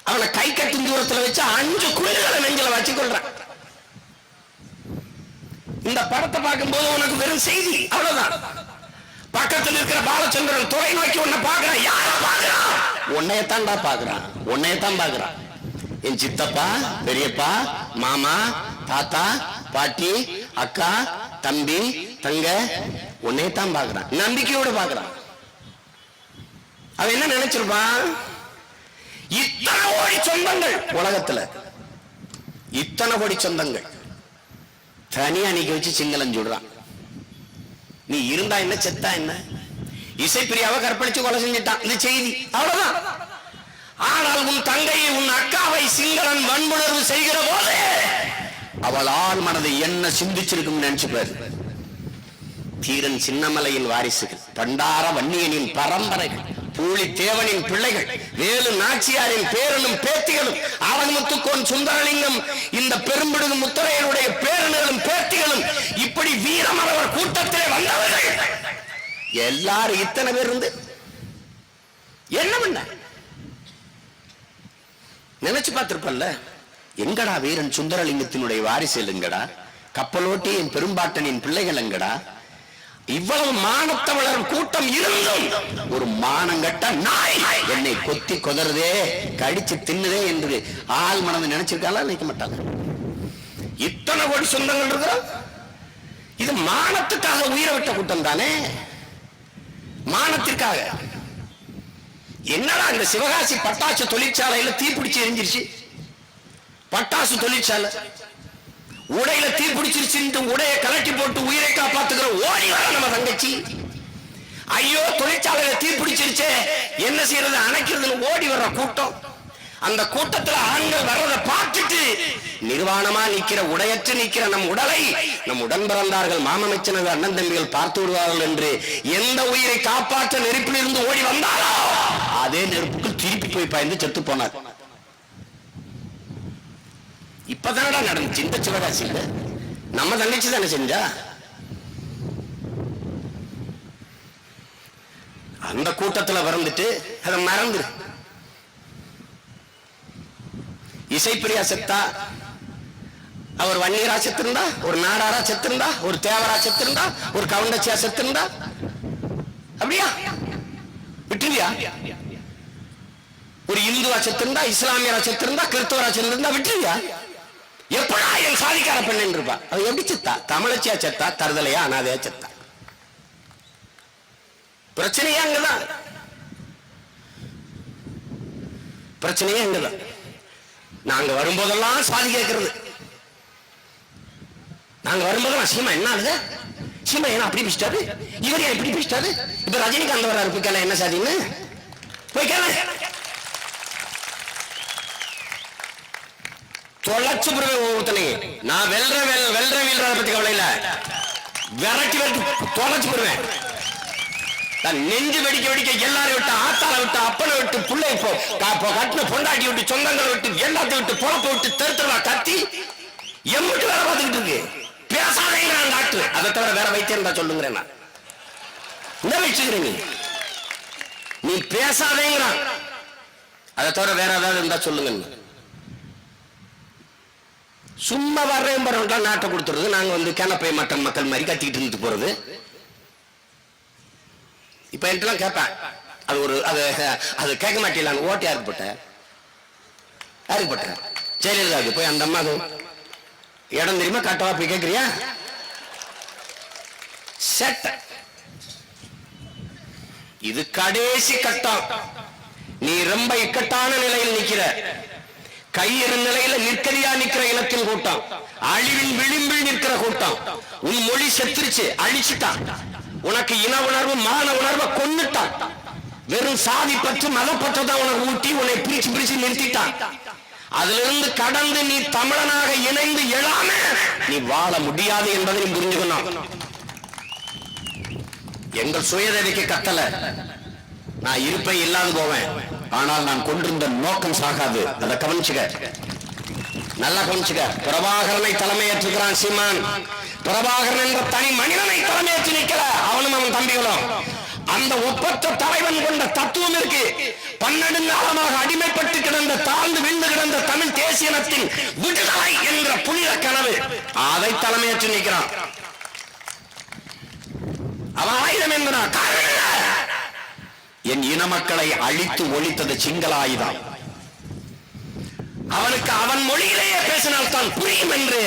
அவனை கை கட்டும் தூரத்தில் வச்சு 5 குயில்களை நெஞ்சில வச்சு கொள்றான். இந்த படத்தை பார்க்கும் போது உனக்கு வெறும் செய்தி அவ்வளவுதான். பக்கத்தில் இருக்கிற பாலச்சந்திரன் துறை நோக்கி உன்னை பார்க்கிறான். யார பார்க்கிறான்? உன்னையத்தான்டா பாக்குறான், உன்னையத்தான் பாக்குறான். என் சித்தப்பா, பெரியப்பா, மாமா, தாத்தா, பாட்டி, அக்கா, தம்பி, தங்க, உன்னையத்தான் பாக்குறான். நம்பிக்கையோடு பாக்குறான். அவன் என்ன நினைச்சிருப்பான்? இத்தனை கோடி சொந்தங்கள் உலகத்துல, இத்தனை கோடி சொந்தங்கள் தனியா நீக்க வச்சு சிங்களம் சொல்றான். நீ இருந்தா என்ன, செத்தா என்ன? இசைப்பிரியாவை கற்பழிச்சு கொலை செஞ்சிட்டான், இந்த செய்தி அவ்வளவுதான். ஆனால் உன் தங்கையை, உன் அக்காவை சிங்களன் வன்புணர்வு செய்கிற போது அவள் ஆள் மனதை என்ன சிந்திச்சிருக்கும் நினைச்சுப்பாரு. தீரன் சின்னமலையின் வாரிசுகள், பண்டார வன்னியனின் பரம்பரைகள், பூலித்தேவனின் பிள்ளைகள், வேலு நாச்சியாரின் பேரனும் பேத்திகளும், ஆவணமுத்துக்கோன் சுந்தரலிங்கம், இந்த பெரும்பிடுகு முத்தரையனுடைய பேரன்களும் பேத்திகளும், இப்படி வீரமரவர் கூட்டத்திலே வந்தவர்கள் எல்லாரும் இத்தனை பேர் இருந்து என்ன பண்ண நினைச்சு பார்த்திருப்பல்ல. எங்கடா வீரன் சுந்தரலிங்கத்தினுடைய வாரிசுகள் எங்கடா? கப்பலோட்டி என் பெரும்பாட்டனின் பிள்ளைகள் எங்கடா? இவ்வளவு மானத்தவளர் கூட்டம் இருந்தும் ஒரு மானங்கட்ட நாய் என்னை கொத்தி கொதறதே, கடிச்சு தின்னுதே என்று ஆள் மனதை நினைச்சிருக்காளா? நினைக்க மாட்டாங்க. இத்தனை கோடி சொந்தங்கள் இருக்கிறோம். இது மானத்துக்காக உயிரை விட்ட கூட்டம் தானே, மானத்திற்காக. என்னடா இந்த சிவகாசி பட்டாசு தொழிற்சாலையில தீப்பிடிச்சு எரிஞ்சிருச்சு. பட்டாசு தொழிற்சாலை உடையில தீப்பிடிச்சிருச்சு, உடையை கலட்டி போட்டு உயிரை காப்பாத்துக்கிற ஓடி வர நம்ம தங்கச்சி. ஐயோ தொழிற்சாலையில தீப்பிடிச்சிருச்சே, என்ன செய்யறது, அணைக்கிறதுன்னு ஓடி வர்ற கூட்டம். அந்த கூட்டத்துல ஆண்கள் வர்றதை பார்த்துட்டு நிர்வாணமா நிக்கிற, உடையற்று நிக்கிற நம் உடலை நம் உடன் பிறந்தார்கள், மாமமைச்சனது அண்ணன் தம்பிகள் பார்த்து விடுவார்கள் என்று எந்த உயிரை காப்பாற்ற நெருப்பில் இருந்து ஓடி வந்தாலோ அதே நெருப்புக்கு திருப்பி போய் பாய்ந்து செத்து போனார். இப்பதானடா நடந்துச்சு இந்த சிவகாசியில. நம்ம தங்கச்சி தானே செஞ்சா. அந்த கூட்டத்துல வந்துட்டு அதை மறந்து இசைப்பிரியா செத்தா, அவர் வன்னியரா செத்திருந்தா, ஒரு நாடாரா செத்திருந்தா, ஒரு தேவரா செத்திருந்தா, ஒரு கவுண்டச்சியா செத்திருந்தா, அப்படியா விட்டுருவியா? ஒரு இந்துவா செத்திருந்தா, இஸ்லாமியரா செத்திருந்தா, கிறிஸ்தவரா செத்திருந்தா விட்டுருவியா? எப்படா என் சாதிக்கார பெண் இருப்பா? அவ எப்படி செத்தா? தமிழச்சியா செத்தா, தருதலையா, அனாதையா செத்தா? பிரச்சனையே அங்கதான், பிரச்சனையே அங்கதான். நாங்க வரும்போதெல்லாம் சாதி கேட்கிறது, நாங்க வரும்போதெல்லாம் சீமா என்ன ஆகுது, சீமா என்ன அப்படி பிடிச்சிட்டாரு, இவர் ஏன் இப்படி பிடிச்சிட்டாரு, இப்ப ரஜினிகாந்த் வர்றாரு, போய் கேள என்ன சாதின்னு போய் கேள. தொலைச்சு போடுவேன். நான் வெல்ற வீழ்றத பத்தி கவலை இல்ல, விரட்டி தொலைச்சு போடுவேன். நெஞ்சு வெடிக்க வெடிக்க எல்லாரும் விட்டு, ஆத்தால விட்டு, அப்பனை விட்டு, பிள்ளை கட்டின பொண்டாட்டி விட்டு, சொந்தங்களை விட்டு, எல்லாத்தையும் விட்டு, பொழப்ப விட்டு, தெருத்தவா கத்தி எம்பிட்டு வேலை பார்த்துக்கிட்டு இருக்கு. பேசாதேங்கிறான் டாக்டர். அதை தவிர வேற வைத்தியம் தான் சொல்லுங்கிறேன். நான் என்ன வச்சுக்கிறேன், நீ பேசாதேங்கிறான். அதை தவிர வேற ஏதாவது இருந்தா சொல்லுங்க. சும்மா வர்றேன் பரவாயில்ல, நாட்டை கொடுத்துருது, நாங்க வந்து கேனப்பை மட்டன் மக்கள் மாதிரி கத்திக்கிட்டு இருந்து போறது. இப்ப என்கிட்ட கேட்பேன், அது ஒரு அது கேட்க மாட்டேன். ஓட்டு யாருக்கு போட்ட, யாருக்கு போட்ட? ஜெயலலிதாவுக்கு. போய் அந்த அம்மா இடம் தெரியுமா, கட்டவா போய் கேட்கிறியா? செட்ட இது கடைசி கட்டம். நீ ரொம்ப இக்கட்டான நிலையில் நிக்கிற, கையிறு நிலையில நிற்கதியா நிக்கிற இனத்தின் கூட்டம், அழிவின் விளிம்பில் நிற்கிற கூட்டம். உன் மொழி செத்துருச்சு, அழிச்சுட்டான். உனக்கு இன உணர்வு, மான உணர்வை கொன்னுட்டான். வெறும் சாதி பற்று, மதப்பற்றதான் உனக்கு ஊட்டி உன்னை பிரிச்சு பிரிச்சு நிறுத்திட்டான். அதுல இருந்து கடந்து நீ தமிழனாக இணைந்து எழாம நீ வாழ முடியாது என்பதை நீ புரிஞ்சுக்கணும். எங்கள் சுயதேவைக்கு கத்தல, நான் இருப்பை இல்லாது போவேன், ஆனால் நான் கொண்டிருந்த நோக்கம் சாகாது. அதை கவனிச்சுக்க, நல்லா கவனிச்சுக்க. பிரபாகரனை தலைமையேற்றுகிறான் சீமான். பிரபாகரன் என்ற தனி மனிதனை தலைமையேற்று நிற்கல, அவனும் அவன் தம்பிகளும். அந்த ஒப்பற்ற தலைவன் கொண்ட தத்துவம் இருக்கு. 12 காலமாக அடிமைப்பட்டு கிடந்த, தாழ்ந்து வீழ்ந்து கிடந்த தமிழ் தேசியனத்தின் விடுதலை என்ற புனித கனவு, அதை தலைமையேற்று நிற்கிறான். அவன் ஆயுதம் என்பதா என் இன மக்களை அழித்து ஒழித்தது சிங்கள ஆயுதம். அவனுக்கு அவன் மொழியிலேயே பேசினால் தான் புரியும் என்று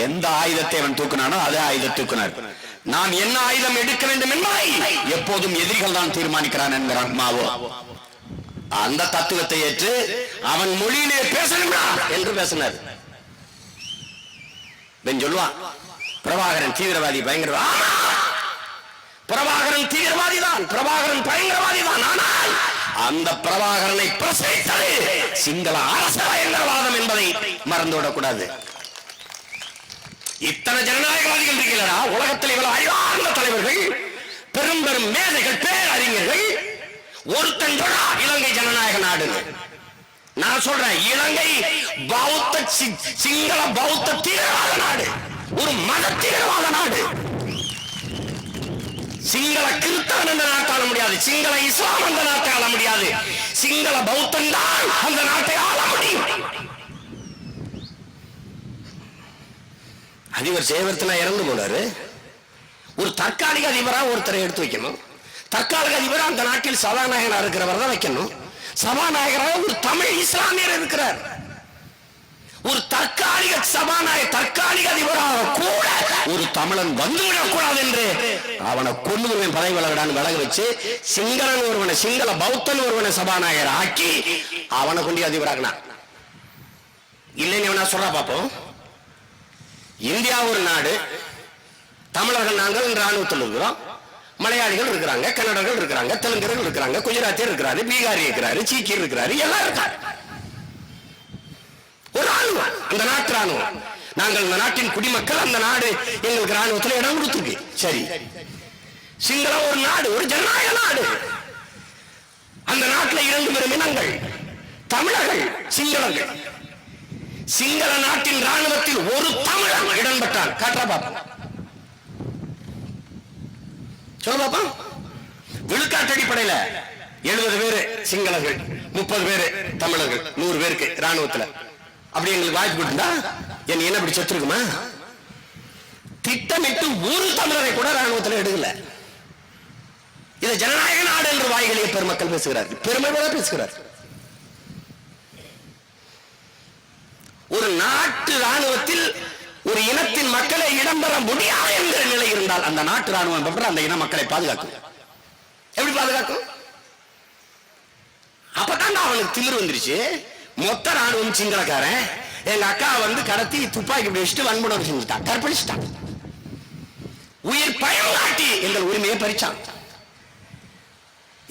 எந்த ஆயுதத்தை அவன் தூக்கினானோ அதே ஆயுதம் தூக்கினார். நாம் என்ன ஆயுதம் எடுக்க வேண்டும் என்பதை எப்போதும் எதிரிகள் தான் தீர்மானிக்கிறான் என்கிறான் மாவோ. அந்த தத்துவத்தை ஏற்று அவன் மொழியிலே பேசணும்னா என்று பேசினார். சொல்லுவான் பிரபாகரன் தீவிரவாதி பயங்கரவாதி. பிரபாகரன் தீவிரவாதி தான், பிரபாகரன் பயங்கரவாதி தான். ஆனால் அந்த பிரபாகரனை பிரசவித்தது சிங்கள அரச பயங்கரவாதம் என்பதை மறந்துவிடக்கூடாது. இத்தனை ஜனநாயகவாதிகள் இருக்கிறா உலகத்தில், இவ்வளவு அறிவார்ந்த தலைவர்கள், பெரும் பெரும் மேதைகள், பேரறிஞர்கள். ஒருத்தன் சொல்றா இலங்கை ஜனநாயக நாடு. நான் சொல்றேன் இலங்கை பௌத்த சிங்கள பௌத்த தீவிரவாத நாடு, ஒரு மத தீவிரவாத நாடு. சிங்கள கிறிஸ்தவன் அந்த நாட்டை ஆள முடியாது, சிங்கள இஸ்லாம் அந்த நாட்டை ஆள முடியாது, சிங்கள பௌத்தன் தான் அந்த நாட்டை ஆள முடியும். அதிபர் ஜெயவர்த்தனா இறந்து போனாரு. ஒரு தற்காலிக அதிபரா ஒருத்தரை எடுத்து வைக்கணும். தற்காலிக அதிபரா அந்த நாட்டில் சபாநாயகராக இருக்கிறவர் தான் வைக்கணும். சபாநாயகராக ஒரு தமிழ் இஸ்லாமியர் இருக்கிறார். ஒரு தற்காலிக சபாநாயகர், தற்காலிக அதிபராக கூட ஒரு தமிழன் வந்துவிடக் கூடாது என்று அவனை கொல்லுவன் பதவி விலகடான்னு விலக வச்சு சிங்களன் ஒருவனை, சிங்கள பௌத்தன் ஒருவனை சபாநாயகர் ஆக்கி அவனை கொண்டு அதிபராகினான். இல்லைன்னு எவனா சொல்றா பாப்போம். இந்தியா ஒரு நாடு, தமிழர்கள் நாங்கள் ராணுவத்தில் இருக்கிறோம், மலையாளிகள் இருக்கிறாங்க, கன்னடர்கள் இருக்கிறாங்க, தெலுங்கர்கள் இருக்கிறாங்க, குஜராத்தியர் இருக்கிறாரு, பீகாரி இருக்கிறாரு, சீக்கியர் இருக்கிறாரு, எல்லாம் இருக்காரு. ஒரு ராணுவம், அந்த நாட்டு ராணுவம். நாங்கள் இந்த நாட்டின் குடிமக்கள், அந்த நாடு எங்களுக்கு ராணுவத்தில் இடம் கொடுத்துருக்கு. சரி, சிங்களம் ஒரு நாடு, ஒரு ஜனநாயக நாடு. அந்த நாட்டில் 2 பெரும் இனங்கள், தமிழர்கள், சிங்களங்கள். சிங்கள நாட்டின் ராணுவத்தில் ஒரு தமிழன் இடம் பெற்றான். காட்டுறா பாப்பா, சொல்ல பாப்பா. விழுக்காட்டு அடிப்படையில 70 பேரு சிங்களர்கள், 30 பேரு தமிழர்கள், 100 பேருக்கு ராணுவத்தில். அப்படி எங்களுக்கு வாய்ப்பு கொடுத்தா என்ன இப்படி செத்துருக்குமா? திட்டமிட்டு ஒரு தமிழரை கூட ராணுவத்தில் எடுக்கல. இது ஜனநாயக நாடு என்று வாய்களிலே பெருமக்கள் பேசுகிறார்கள், பெருமையோட பேசுகிறார்கள். ஒரு நாட்டு ராணுவத்தில் ஒரு இனத்தின் மக்களை இடம்பெற முடியாது என்கிற நிலை இருந்தால் அந்த நாட்டு ராணுவம் அந்த இன மக்களை பாதுகாக்கும். எப்படி பாதுகாக்கும்? அப்பதான் அவனுக்கு திமிரு வந்துருச்சு. மொத்த ராணுவம் சிங்களக்காரன். எங்க அக்கா வந்து கடத்தி துப்பாக்கி வச்சுட்டு வன்முறை செஞ்சுட்டான், கற்பழிச்சுட்டான். உயிர் பயம் காட்டி எங்கள் உரிமையை பறிச்சான்.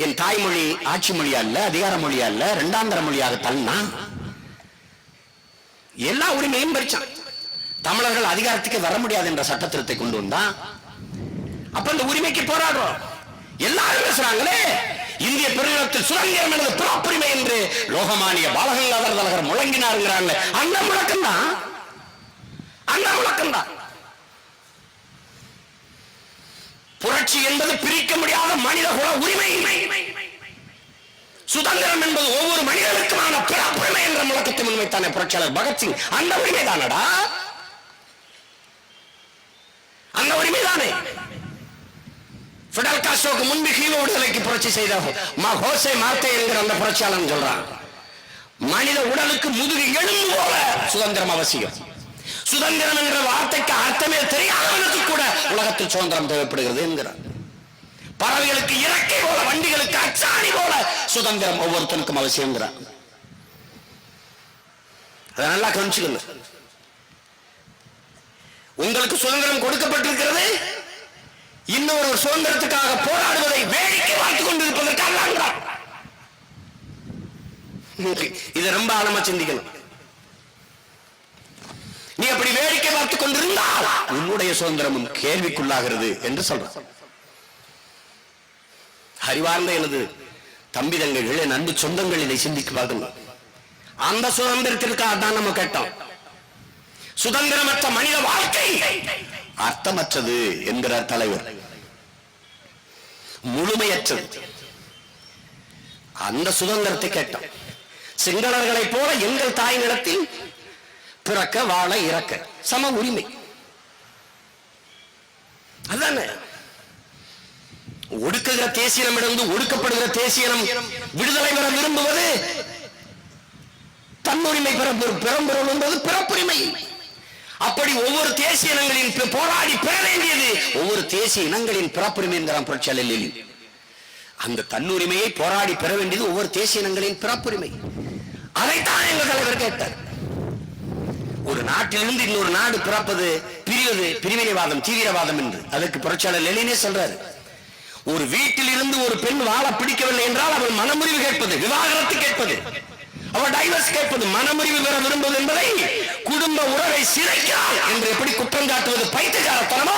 என் தாய்மொழி ஆட்சி மொழியா இல்ல, அதிகார மொழியா இல்ல, 2ஆந்தர மொழியாக தள்ளா எல்லா உரிமையும் பறிச்சான். தமிழர்கள் அதிகாரத்துக்கு வர முடியாது என்ற சட்ட திருத்தத்தை கொண்டு வந்தான். அப்ப அந்த உரிமைக்கு போராடுறோம். எல்லாரும் பேசுறாங்களே இந்திய பெருநிலத்தில் சுதந்திரம் எனது பிறப்புரிமை என்று லோகமானிய பாலகங்காதர திலகர் முழங்கினாருங்கிறாங்க. அந்த முழக்கம் தான், அந்த முழக்கம் தான். புரட்சி என்பது பிரிக்க முடியாத மனித குல உரிமை. சுதந்திரம் என்பது ஒவ்வொரு மனிதனுக்குமான பிறப்புரிமை என்ற முழக்கத்தை முன்வைத்தானே புரட்சியாளர் பகத்சிங். அந்த உரிமை தானடா, அந்த உரிமை தானே. பிடல் காஸ்ட்ரோக்கு முன்பு ஹீரோ விடுதலைக்கு புரட்சி செய்த ஹோசே மார்த்தே என்கிற அந்த புரட்சியாளன் சொல்றான், மனித உடலுக்கு முதுகு எலும்பு போல சுதந்திரம் அவசியம். சுதந்திரம் என்ற வார்த்தைக்கு அர்த்தமே தெரியாதவனுக்கு கூட உலகத்தில் சுதந்திரம் தேவைப்படுகிறது என்கிறார். பறவைகளுக்கு இறக்கை போல, வண்டிகளுக்கு அச்சாணி போல சுதந்திரம் ஒவ்வொருத்தனுக்கும் அவசியம். அதை நல்லா கவனிச்சுக்கணும். உங்களுக்கு சுதந்திரம் கொடுக்கப்பட்டிருக்கிறது, இன்னொரு சுதந்திரத்துக்காக போராடுவதை வேடிக்கை பார்த்துக் கொண்டிருப்பதற்காக. இதை ரொம்ப ஆழமா சிந்திக்கணும். நீ அப்படி வேடிக்கை பார்த்துக் கொண்டிருந்தால் உன்னுடைய சுதந்திரமும் கேள்விக்குள்ளாகிறது என்று சொல்ற. அறிவார்ந்த எனது தம்பி தங்கைகள், என் அன்பு சொந்தங்கள், இதை சிந்திக்க பார்க்கணும். அந்த சுதந்திரத்திற்காக தான் நம்ம கேட்டோம். சுதந்திரமற்ற மனித வாழ்க்கை அர்த்தமற்றது என்கிறார் தலைவர், முழுமையற்றது. அந்த சுதந்திரத்தை கேட்டோம். சிங்களர்களைப் போல எங்கள் தாய் நிலத்தில் பிறக்க, வாழ, இறக்க சம உரிமை. அதானே ஒடுக்குகிற தேசியனமிருந்து ஒடுக்கப்படுகிற தேசியனம் விடுதலை பெற விரும்புவது தன்னுரிமை பெறும் என்பது பிறப்புரிமை. அப்படி ஒவ்வொரு தேசிய இனங்களின் போராடி பெற வேண்டியது ஒவ்வொரு தேசிய இனங்களின் பிறப்புரிமை என்கிறான் புரட்சியாளர் லெனின். அந்த தன்னுரிமையை போராடி பெற வேண்டியது ஒவ்வொரு தேசிய இனங்களின் பிறப்புரிமை. அதைத்தான் எங்கள் தலைவர் கேட்டார். ஒரு நாட்டிலிருந்து இன்னொரு நாடு பிறப்பது பிரிவது பிரிவினைவாதம், தீவிரவாதம் என்று அதற்கு புரட்சியாளர் லெனினே சொல்றாரு. ஒரு வீட்டில் இருந்து ஒரு பெண் வாழ பிடிக்கவில்லை என்றால் அவள் மனமுறிவு கேட்பது, விவாகரத்து கேட்பது, அவள் டைவர்ஸ் கேட்பது, மனமுறிவு பெற விரும்புவது என்பதை குடும்ப உறவை சிதைக்கிறாள் என்று எப்படி குற்றம் காட்டுவது பைத்தியக்காரத்தனமோ,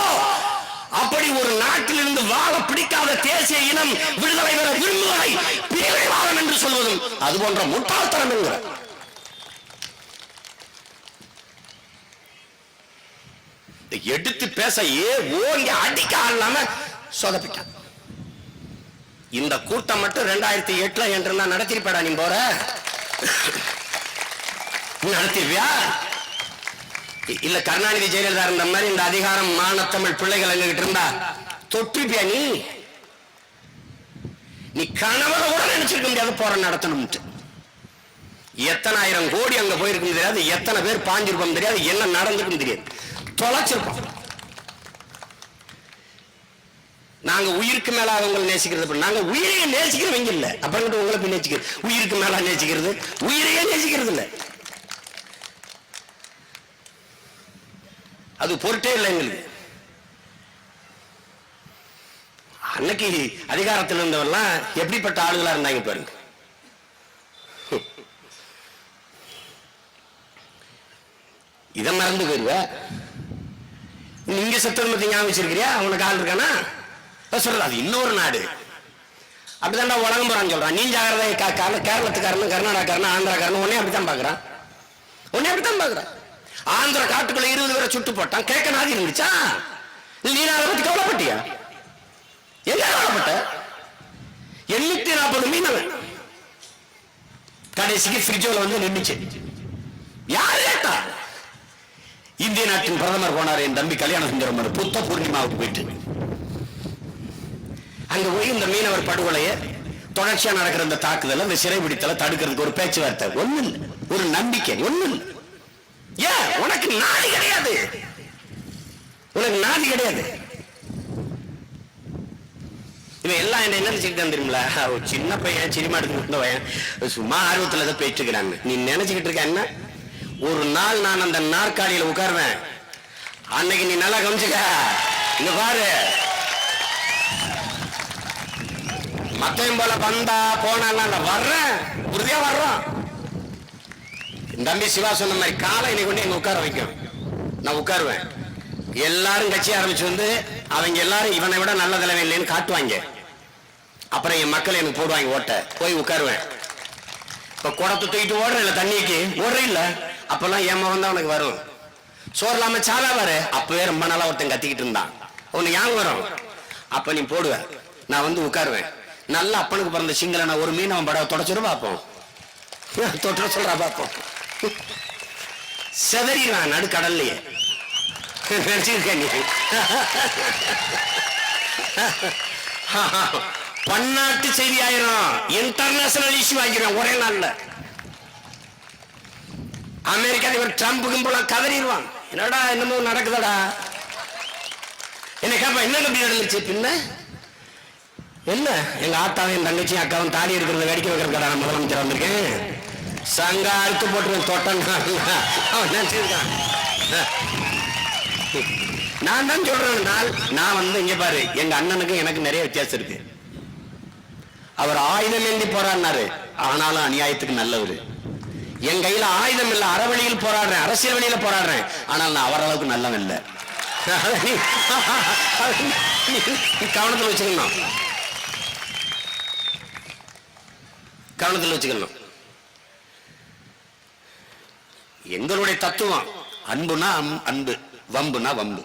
அப்படி ஒரு நாட்டில் இருந்து வாழ பிடிக்காத தேசிய இனம் விடுதலை பெற விரும்புவதை பிரிவினைவாதம் என்று சொல்வதும் அது போன்ற முட்டாள்தனம் என்கிறார். எடுத்து பேச ஓங்கி அடிக்க இல்லாம சொதப்பிட்டான். இந்த கூட்டம் மட்டும் 2008 என்று நடத்திருப்படா, நீ போற நடத்திருவியா? இல்ல கருணாநிதி ஜெயலலிதா இருந்த மாதிரி இந்த அதிகாரம் மானத்தமிழ் பிள்ளைகள் எங்ககிட்ட இருந்தா தொற்றுப்பியா? நீ கனவுல கூட நினைச்சிருக்க முடியாது போற நடத்தணும். எத்தனை ஆயிரம் கோடி அங்க போயிருக்கும் தெரியாது, எத்தனை பேர் பாஞ்சிருப்போம் தெரியாது, என்ன நடந்துக்கும் தெரியாது, தொலைச்சிருப்போம். நாங்க உயிருக்கு மேல அவங்க நேசிக்கிறது, நாங்க உயிரையே நேசிக்கிறவங்க இல்ல. அப்புறம் உங்களை போய் நேசிக்கிறது, உயிருக்கு மேல நேசிக்கிறது, உயிரையே நேசிக்கிறது இல்ல, அது பொருட்டே இல்லை எங்களுக்கு. அன்னைக்கு அதிகாரத்தில் இருந்தவெல்லாம் எப்படிப்பட்ட ஆளுகளா இருந்தாங்க பாருங்க. இதை மறந்து போயிருவ. நீங்க செத்தது பத்தி ஞாபகம் வச்சிருக்கிறியா? அவனுக்கு ஆள் இருக்கானா சொல்றது. அது இன்னொரு நாடு அப்படிதான் உலகம் போறான்னு சொல்றான். நீ ஜாகிரதை கேரளத்துக்காரனும் கர்நாடகாரனும் ஆந்திராக்காரனும் உடனே அப்படித்தான் பாக்குறான், உடனே அப்படித்தான் பாக்குறான். ஆந்திர காட்டுக்குள்ள 20 பேரை சுட்டு போட்டான், கேட்க நாதி இருந்துச்சா? நீ அதை பத்தி கவலைப்பட்டியா? எங்க கவலைப்பட்ட? 840 மீனவன் கடைசிக்கு ஃப்ரிட்ஜோல வந்து நின்றுச்சு. யார் கேட்டா? இந்திய நாட்டின் பிரதமர் போனார், என் தம்பி கல்யாண சுந்தரம் புத்த பூர்ணிமாவுக்கு போயிட்டு அங்க போய் இந்த மீனவர் படுகொலைய தொடர்ச்சியா நடக்கிற இந்த தாக்குதல், இந்த சிறைபிடித்தல தடுக்கிறதுக்கு ஒரு பேச்சுவார்த்தை ஒண்ணு இல்லை, ஒரு நம்பிக்கை ஒண்ணு இல்லை. ஏன் உனக்கு நாதி கிடையாது? உனக்கு நாதி கிடையாது. இவன் எல்லாம் என்ன நினைச்சுக்கிட்டு தெரியுமில, சின்ன பையன் சினிமா எடுத்து பையன் சும்மா ஆர்வத்துல தான் போயிட்டு இருக்கிறாங்க. நீ நினைச்சுக்கிட்டு இருக்க என்ன? ஒரு நாள் நான் அந்த நாற்காலியில உட்காருவேன், அன்னைக்கு நீ நல்லா கவனிச்சுக்க. இங்க பாரு, மத்தையும் போல வந்தா போனா வர்றேன், உறுதியா வர்றோம். தம்பி சிவா சொன்ன மாதிரி காலை இன்னைக்கு கொண்டு எங்க உட்கார வைக்கும், நான் உட்காருவேன். எல்லாரும் கட்சி ஆரம்பிச்சு வந்து அவங்க எல்லாரும் இவனை விட நல்ல தலைவன் இல்லைன்னு காட்டுவாங்க. அப்புறம் என் மக்கள் எனக்கு போடுவாங்க ஓட்ட, போய் உட்காருவேன். இப்ப குடத்தை தூக்கிட்டு ஓடுற இல்ல, தண்ணிக்கு ஓடுற இல்ல, அப்பெல்லாம் ஏமா வந்தா உனக்கு வரும். சோறு இல்லாம சாதா வரு, அப்பவே ரொம்ப நாளா ஒருத்தன் கத்திக்கிட்டு இருந்தான், உனக்கு ஞாபகம் வரும். அப்ப நீ போடுவேன், நான் வந்து உட்காருவேன். நல்ல அப்பனுக்கு பிறந்த சிங்கள நான் ஒரு மீன் அவன் பட தொடச்சிடும் பார்ப்போம், தொற்ற சொல்றா பார்ப்போம். செதறிடுவான் நடு கடல்லையே. நினைச்சிருக்கேன் நீ பன்னாட்டு செய்தி ஆயிரும், இன்டர்நேஷனல் இஷ்யூ ஆகிரும் ஒரே நாள்ல. அமெரிக்கா அதிபர் ட்ரம்புக்கும் போல கதறிடுவான், என்னடா என்னமோ நடக்குதடா. என்ன கேப்பா, என்ன அப்படி நடந்துச்சு? பின்ன என்ன, எங்க ஆத்தாவும் என் தங்கச்சியும் அக்காவும் தாலி இருக்கிறத வெடிக்க வைக்கிறதுக்கடா நான் முதலமைச்சர் வந்திருக்கேன். சங்க அறுத்து போட்டு தொட்டன் அவன் நினைச்சிருக்கான். நான் தான் சொல்றேன், நான் வந்து இங்க பாரு, எங்க அண்ணனுக்கு எனக்கு நிறைய வித்தியாசம் இருக்கு. அவர் ஆயுதம் ஏந்தி போராடினாரு, ஆனாலும் அநியாயத்துக்கு நல்லவரு. என் கையில ஆயுதம் இல்ல, அறவழியில் போராடுறேன், அரசியல் வழியில போராடுறேன், ஆனால் நான் அவர் அளவுக்கு நல்லவன் இல்லை. கவனத்தில் வச்சுக்கணும், கவனத்தில் வச்சுக்கணும். எங்களுடைய தத்துவம் அன்புனா அன்பு, வம்புனா வம்பு.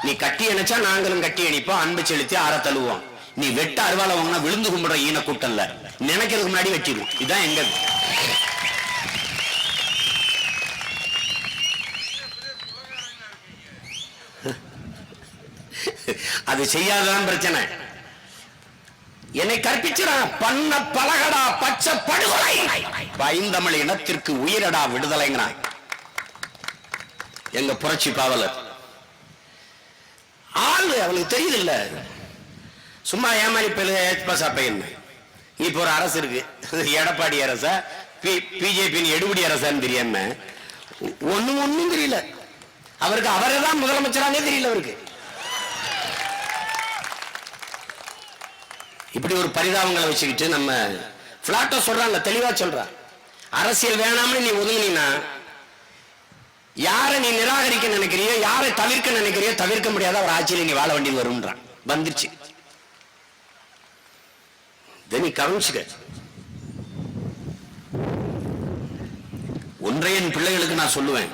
நீ கட்டி அணைச்சா நாங்களும் கட்டி அணிப்போம், அன்பு செலுத்தி அற தழுவோம். நீ வெட்ட அருவால வாங்கினா விழுந்து கும்பிடுற ஈன கூட்டல்ல, நினைக்கிறதுக்கு முன்னாடி வச்சிடும். இதுதான் எங்க அது செய்யாதான் பிரச்சனை. என்னை கற்பிச்சுறான், பண்ண பலகடா பச்சை படுகொலை, பைந்தமிழ் இனத்திற்கு உயிரடா விடுதலைங்கிறான் எங்க புரட்சி பாவலர். ஆளு அவளுக்கு தெரியுது இல்ல, சும்மா ஏமாறி பையன். இப்ப ஒரு அரசு இருக்கு, எடப்பாடி அரசா பிஜேபி எடுபடி அரசான்னு தெரியாம ஒண்ணும் தெரியல அவருக்கு. அவரை தான் முதலமைச்சரானே தெரியல அவருக்கு. இப்படி ஒரு பரிதாபங்களை வச்சுக்கிட்டு நம்ம பிளாட்டோ சொல்றாங்க, தெளிவா சொல்றான், அரசியல் வேணாம்னு நீ ஒதுங்கினா யாரை நீ நிராகரிக்க நினைக்கிறியோ, யாரை தவிர்க்க நினைக்கிறியோ தவிர்க்க முடியாத ஒரு ஆட்சியில் நீ வாழ வேண்டியது வரும்ன்றான். வந்துருச்சு. நீ கவனிச்சுக்க. ஒன்றைய பிள்ளைகளுக்கு நான் சொல்லுவேன்,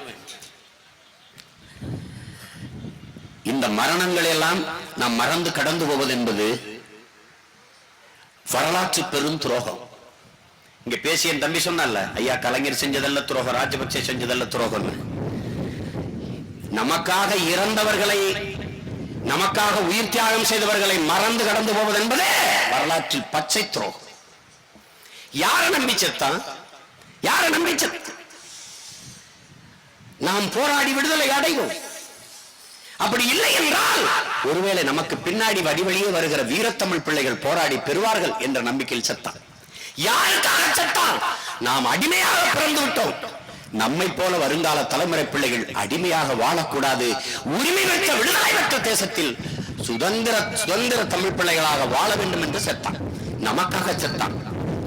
இந்த மரணங்கள் எல்லாம் நாம் மறந்து கடந்து போவது என்பது வரலாற்று பெரும் துரோகம். இங்க பேசிய தம்பி சொன்னல, ஐயா கலைஞர் செஞ்சதல்ல துரோகம், ராஜபக்சே செஞ்சதல்ல துரோகம். நமக்காக இறந்தவர்களை, நமக்காக உயிர் தியாகம் செய்தவர்களை மறந்து கடந்து போவது என்பதே வரலாற்றில் பச்சை துரோகம். யாரை நம்பி செத்தான்? யாரை நம்பி செத்த? நாம் போராடி விடுதலை அடைவோம். அப்படி இல்லை என்றால் ஒருவேளை நமக்கு பின்னாடி வடிவழியே வருகிற வீரத்தமிழ் பிள்ளைகள் போராடி பெறுவார்கள் என்ற நம்பிக்கையில் செத்தான். யாருக்காக செத்தான்? நாம் அடிமையாக பிறந்து விட்டோம். நம்மை போல வருங்கால தலைமுறை பிள்ளைகள் அடிமையாக வாழக்கூடாது. உரிமை பெற்ற விடுதலை பெற்ற தேசத்தில் சுதந்திர தமிழ் பிள்ளைகளாக வாழ வேண்டும் என்று செத்தான். நமக்காக செத்தான்,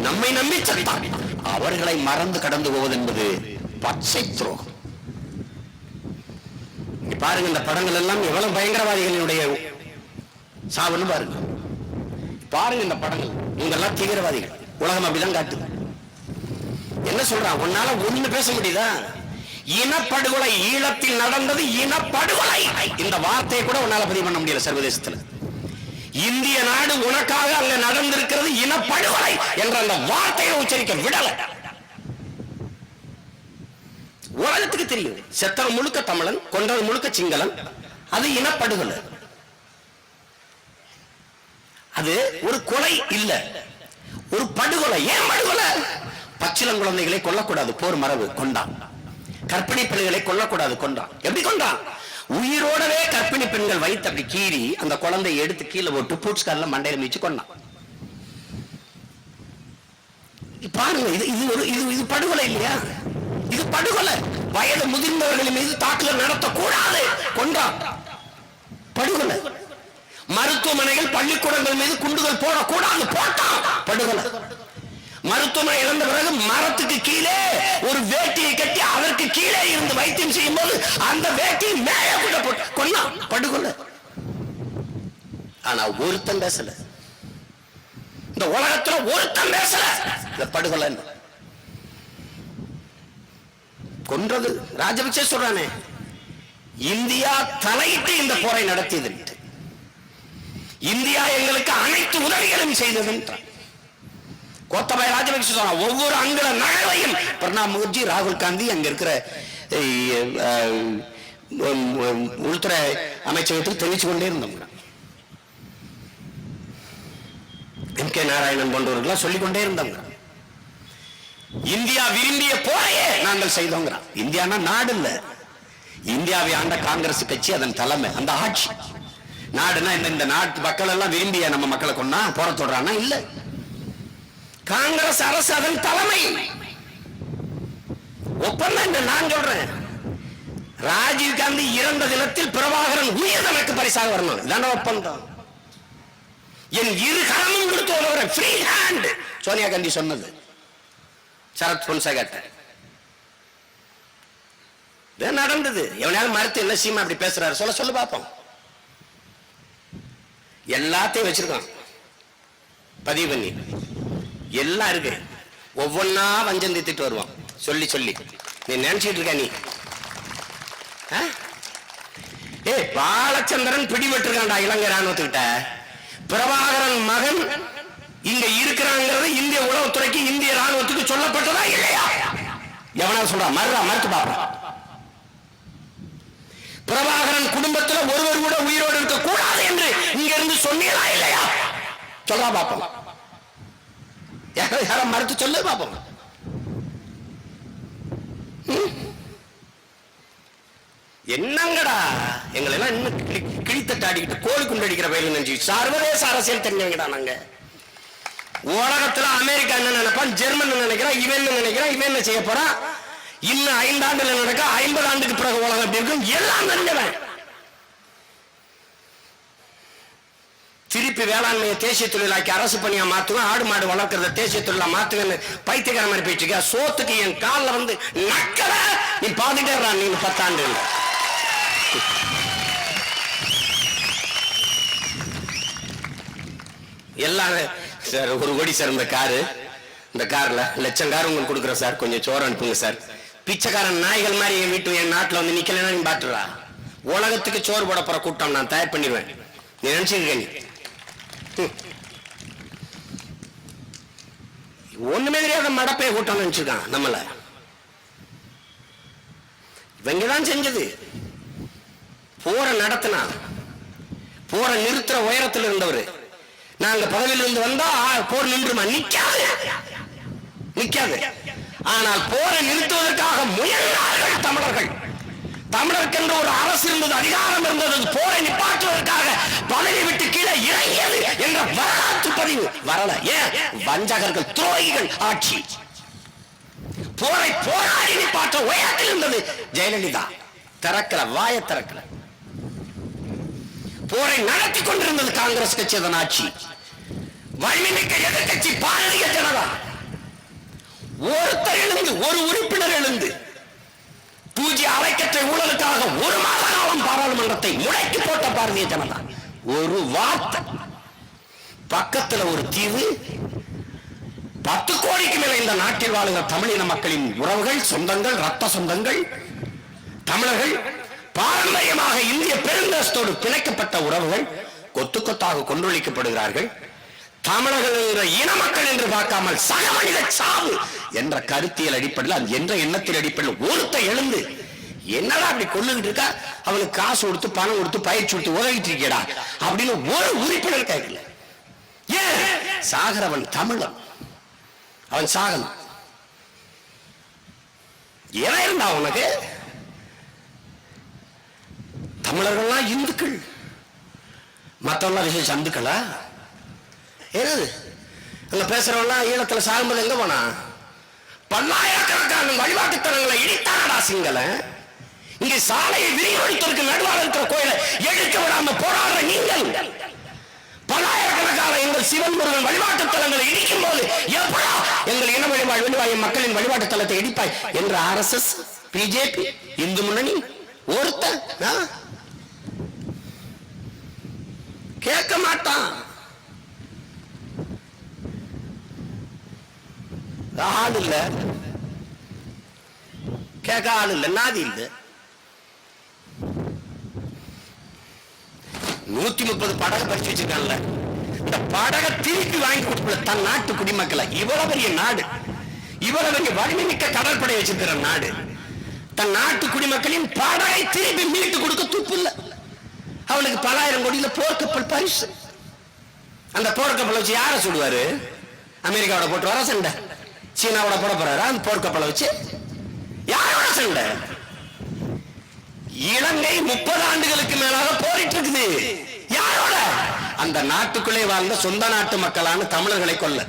நம்மை நம்பி செத்தான். அவர்களை மறந்து கடந்து போவது என்பது பச்சை துரோகம். பாருங்க, இந்த படங்கள் எல்லாம் எவ்வளவு பயங்கரவாதிகளுடைய சாவுன்னு பாருங்க. பாருங்க இந்த படங்கள், இவங்க எல்லாம் தீவிரவாதிகள். உலகம் அப்படிதான் காட்டுது. என்ன சொல்றான்? உன்னால ஒண்ணு பேச முடியுதா? இனப்படுகொலை, ஈழத்தில் நடந்தது இனப்படுகொலை. இந்த வார்த்தையை கூட உன்னால பதிவு பண்ண முடியல சர்வதேசத்தில். இந்திய நாடு உனக்காக அங்க நடந்திருக்கிறது இனப்படுகொலை என்ற அந்த வார்த்தையை உச்சரிக்க விடல. உலகத்துக்கு தெரியும், செத்தவன் முழுக்க தமிழன், கொன்றவன் முழுக்க சிங்களன். அது இனப்படுகொலை. அது ஒரு கொலை இல்ல, ஒரு படுகொலை. ஏன் படுகொலை? பச்சிளம் குழந்தைகளை கொல்லக்கூடாது, போர் மரபு, கொண்டான். கர்ப்பிணி பெண்களை கொல்லக்கூடாது, கொண்டான். எப்படி கொண்டான்? உயிரோடவே கர்ப்பிணி பெண்கள் வைத்து அப்படி கீறி அந்த குழந்தையை எடுத்து கீழே போட்டு பூட்ஸ்கார்ல மண்டையில மீச்சு கொண்டான். பாருங்க, இது படுகொலை இல்லையா? இது படுகொலை. வயது முதிர்ந்தவர்கள் மீது தாக்குதல் நடத்தக்கூடாது, கொண்டான். படுகொலை. மருத்துவமனைகள், பள்ளிக்கூடங்கள் மீது குண்டுகள் போடக்கூடாது, போட்டான். படுகொலை. மருத்துவமனை இழந்த பிறகு மரத்துக்கு கீழே ஒரு வேட்டியை கட்டி அதற்கு கீழே இருந்து வைத்தியம் செய்யும் போது அந்த வேட்டியை மேலே கூட போட்டு கொன்னான். படுகொலை. ஆனா ஒருத்தன் பேசல, இந்த உலகத்துல ஒருத்தன் பேசல. இந்த படுகொலை கொன்றது ராஜபக்சே சொல்றானே, இந்தியா தலையிட்டு இந்த போரை நடத்தியது, இந்தியா எங்களுக்கு அனைத்து உதவிகளும் செய்தது. கோத்தபாய ராஜபக்சே சொன்னா ஒவ்வொரு அங்குல நகரையும் பிரணாப் முகர்ஜி, ராகுல் காந்தி, அங்க இருக்கிற உள்துறை அமைச்சகத்துக்கு தெரிவிச்சு கொண்டே இருந்தோம். எம் கே நாராயணன் போன்றவர்கள் சொல்லிக்கொண்டே இருந்தாங்க. இந்தியா விரும்பிய போரையே நாங்கள் செய்தோங்கிறான். இந்தியானா நாடு இல்ல, இந்தியாவை ஆண்ட காங்கிரஸ் கட்சி, அதன் தலைமை, அந்த ஆட்சி. நாடுனா இந்த நாட்டு மக்கள் எல்லாம் விரும்பிய நம்ம மக்களை கொண்டா போற சொல்றான்னா இல்ல, காங்கிரஸ் அரசு அதன் தலைமை. ஒப்பந்தம் என்ன நான் சொல்றேன், ராஜீவ் காந்தி இறந்த தினத்தில் பிரபாகரன் உயிர் தனக்கு பரிசாக வரணும், இதான ஒப்பந்தம். என் இரு கரமும் கொடுத்து வருகிற ஃப்ரீ ஹேண்ட் சோனியா காந்தி சொன்னது. சரத் பொன்சேகா நடந்தது. எவனாவது மறுத்து என்ன சீமா அப்படி பேசுறாரு சொல்ல சொல்லு பாப்போம். எல்லாத்தையும் வச்சிருக்கான் பதிவு பண்ணி, எல்லாம் இருக்கு. ஒவ்வொன்னா வஞ்சம் தீர்த்துட்டு வருவான் சொல்லி சொல்லி. நீ நினைச்சிட்டு இருக்க நீ பாலச்சந்திரன் பிடிபட்டிருக்கான்டா இலங்கை ராணுவத்துக்கிட்ட. பிரபாகரன் மகன் இங்க இருக்கிறாங்கிறது இந்திய உளவுத்துறைக்கு, இந்திய ராணுவத்துக்கு சொல்லப்பட்டதா இல்லையா? எவனா சொல்றான்? மறுத்து பாப்பா. பிரபாகரன் குடும்பத்தில் ஒருவர் கூட உயிரோடு இருக்க கூடாது என்று இங்க இருந்து சொன்னீங்களா இல்லையா? சொல்றா பாப்போம். யாரும் மறுத்து சொல்லு பாப்போம். என்னங்கடா எங்களை எல்லாம் இன்னும் கிழித்தட்டு அடிக்கிட்டு கோழி குண்டு அடிக்கிற வயலு நினைச்சு சர்வதேச அரசியல் தெரிஞ்சவங்கடா நாங்க. உலகத்துல அமெரிக்கா என்ன நினைப்பான், ஜெர்மன் நினைக்கிறான், இவன் நினைக்கிறான், இவன் என்ன செய்ய போறான், இன்னும் 5 ஆண்டுல நடக்க 50 ஆண்டுக்கு பிறகு உலகம் எப்படி இருக்கும் எல்லாம் தெரிஞ்சவன். திருப்பி வேளாண்மையை தேசிய தொழிலாக்கி அரசு பணியா மாத்துவேன், ஆடு மாடு வளர்க்கறத தேசிய தொழிலா மாத்துவேன்னு பைத்தியக்கார மாதிரி போயிட்டு சோத்துக்கு என் காலில் வந்து நக்கல நீ பாத்துட்டே நீ 10 ஆண்டு எல்லாரும் சார் 1 கோடி சார் இந்த கார்ல லட்சம் கார் உங்களுக்கு கொடுக்குறேன் சார், கொஞ்சம் சோறு அனுப்புங்க சார். பிச்சைக்காரன் நாய்கள் மாதிரி என் வீட்டு என் நாட்டில் வந்து நிக்கலன்னா நீ பாட்டுறா. உலகத்துக்கு சோறு போட போற கூட்டம் நான் தயார் பண்ணிடுவேன். நீ நினைச்சிருக்க ஒண்ணுமே தெரியாத மடப்பைய கூட்டம் நினைச்சிருக்கான் நம்மள. இவங்கதான் செஞ்சது. போற நடத்தினா போற நிறுத்துற உயரத்தில் இருந்தவர். நாங்க பதவியில் இருந்து வந்தா போர் நின்றுமா? நிக்காது. ஆனால் போரை நிறுத்துவதற்காக முயன்றார்கள் தமிழர்கள். தமிழருக்கு என்று ஒரு அரசு இருந்தது, அதிகாரம் இருந்தது. போரை நிப்பாற்றுவதற்காக பதவி விட்டு கீழே இறங்கியது என்ற வரலாற்று பதிவு வரல. ஏன்? வஞ்சகர்கள், துரோகிகள் ஆட்சி. போரை போராடி நிப்பாற்ற உயரத்தில் இருந்தது ஜெயலலிதா. திறக்கல, வாய திறக்கல. போரை நடத்தி கொண்டிருந்தது காங்கிரஸ் கட்சி, அதன் ஆட்சி. வலிமைமிக்க எதிர்கட்சி பாரதிய ஜனதா. ஒருத்தர் எழுந்து, ஒரு உறுப்பினர் எழுந்து பூஜ்ய அலைக்கற்றை ஊழலுக்காக 1 மாத காலம் பாராளுமன்றத்தை முடக்கி போட்ட பாரதிய ஜனதா. ஒரு வார்த்தை. பக்கத்தில் ஒரு தீவு. 10 கோடிக்கு மேல இந்த நாட்டில் வாழுகிற தமிழின மக்களின் உறவுகள், சொந்தங்கள், ரத்த சொந்தங்கள், தமிழர்கள் பாரம்பரியமாக இந்திய பெருந்தேசத்தோடு பிணைக்கப்பட்ட உறவுகள் கொத்து கொத்தாக கொன்றொழிக்கப்படுகிறார்கள். தமிழர்கள் என்ற இன மக்கள் என்று பார்க்காமல் சக மனித சாவு என்ற கருத்தியல் அடிப்படையில், என்ற எண்ணத்தின் அடிப்படையில் ஒருத்த எழுந்து என்னடா அப்படி கொள்ளுகிட்டு இருக்கா, அவனுக்கு காசு கொடுத்து பணம் கொடுத்து பயிற்சி கொடுத்து உதவிட்டு இருக்கா அப்படின்னு ஒரு உறுப்பினர் கேட்கல. ஏன்? சாகரவன் தமிழன், அவன் சாகணும். ஏன் இருந்தா உனக்கு? தமிழர்கள்லாம் இந்துக்கள், மற்றவங்களாம் விசேஷ சந்துக்களா? ஏது அங்க பேசுறவெல்லாம் ஈழத்துல சாகும்போது எங்க போனா? பல்லாயிரக்கணக்கான வழிபாட்டுத்தலங்களை இடித்தானடா சிங்கள. இங்க சாலையை விரிவடித்ததற்கு நடுவாக இருக்கிற கோயிலை எடுக்க விடாம போராடுற நீங்கள், பல்லாயிரக்கணக்கான எங்கள் சிவன் முருகன் வழிபாட்டு தலங்களை இடிக்கும் போது எப்படா எங்கள் இன வழிபாடு மக்களின் வழிபாட்டு தலத்தை இடிப்பாய் என்ற RSS, பிஜேபி, இந்து முன்னணி ஒருத்த கேட்க மாட்டான். ஆள் இல்ல, கேட்க ஆள் இல்ல, நாதி இல்ல. 130 படகு பறிச்சு வச்சிருக்கான்ல, இந்த படகை திருப்பி வாங்கி கொடுக்கல தன் நாட்டு குடிமக்களை. இவ்வளவு பெரிய நாடு, இவ்வளவு பெரிய வலிமை மிக்க கடற்படை வச்சிருக்கிற நாடு, தன் நாட்டு குடிமக்களின் படகை திருப்பி மீட்டு கொடுக்க துப்பு இல்ல. அவனுக்கு பல்லாயிரம் கோடியில போர்க்கப்பல் பரிசு. அந்த போர்க்கப்பலை வச்சு யார சொல்லுவாரு? அமெரிக்காவோட போட்டு வர சண்டை, சீனாவோட போட போறாரு அந்த போர்க்கப்பலை வச்சு. யாரோட சண்டை? இலங்கை 30 ஆண்டுகளுக்கு மேலாக போரிட்டு இருக்குது. யாரோட? அந்த நாட்டுக்குள்ளே வாழ்ந்த சொந்த நாட்டு மக்களான தமிழர்களை கொல்ல.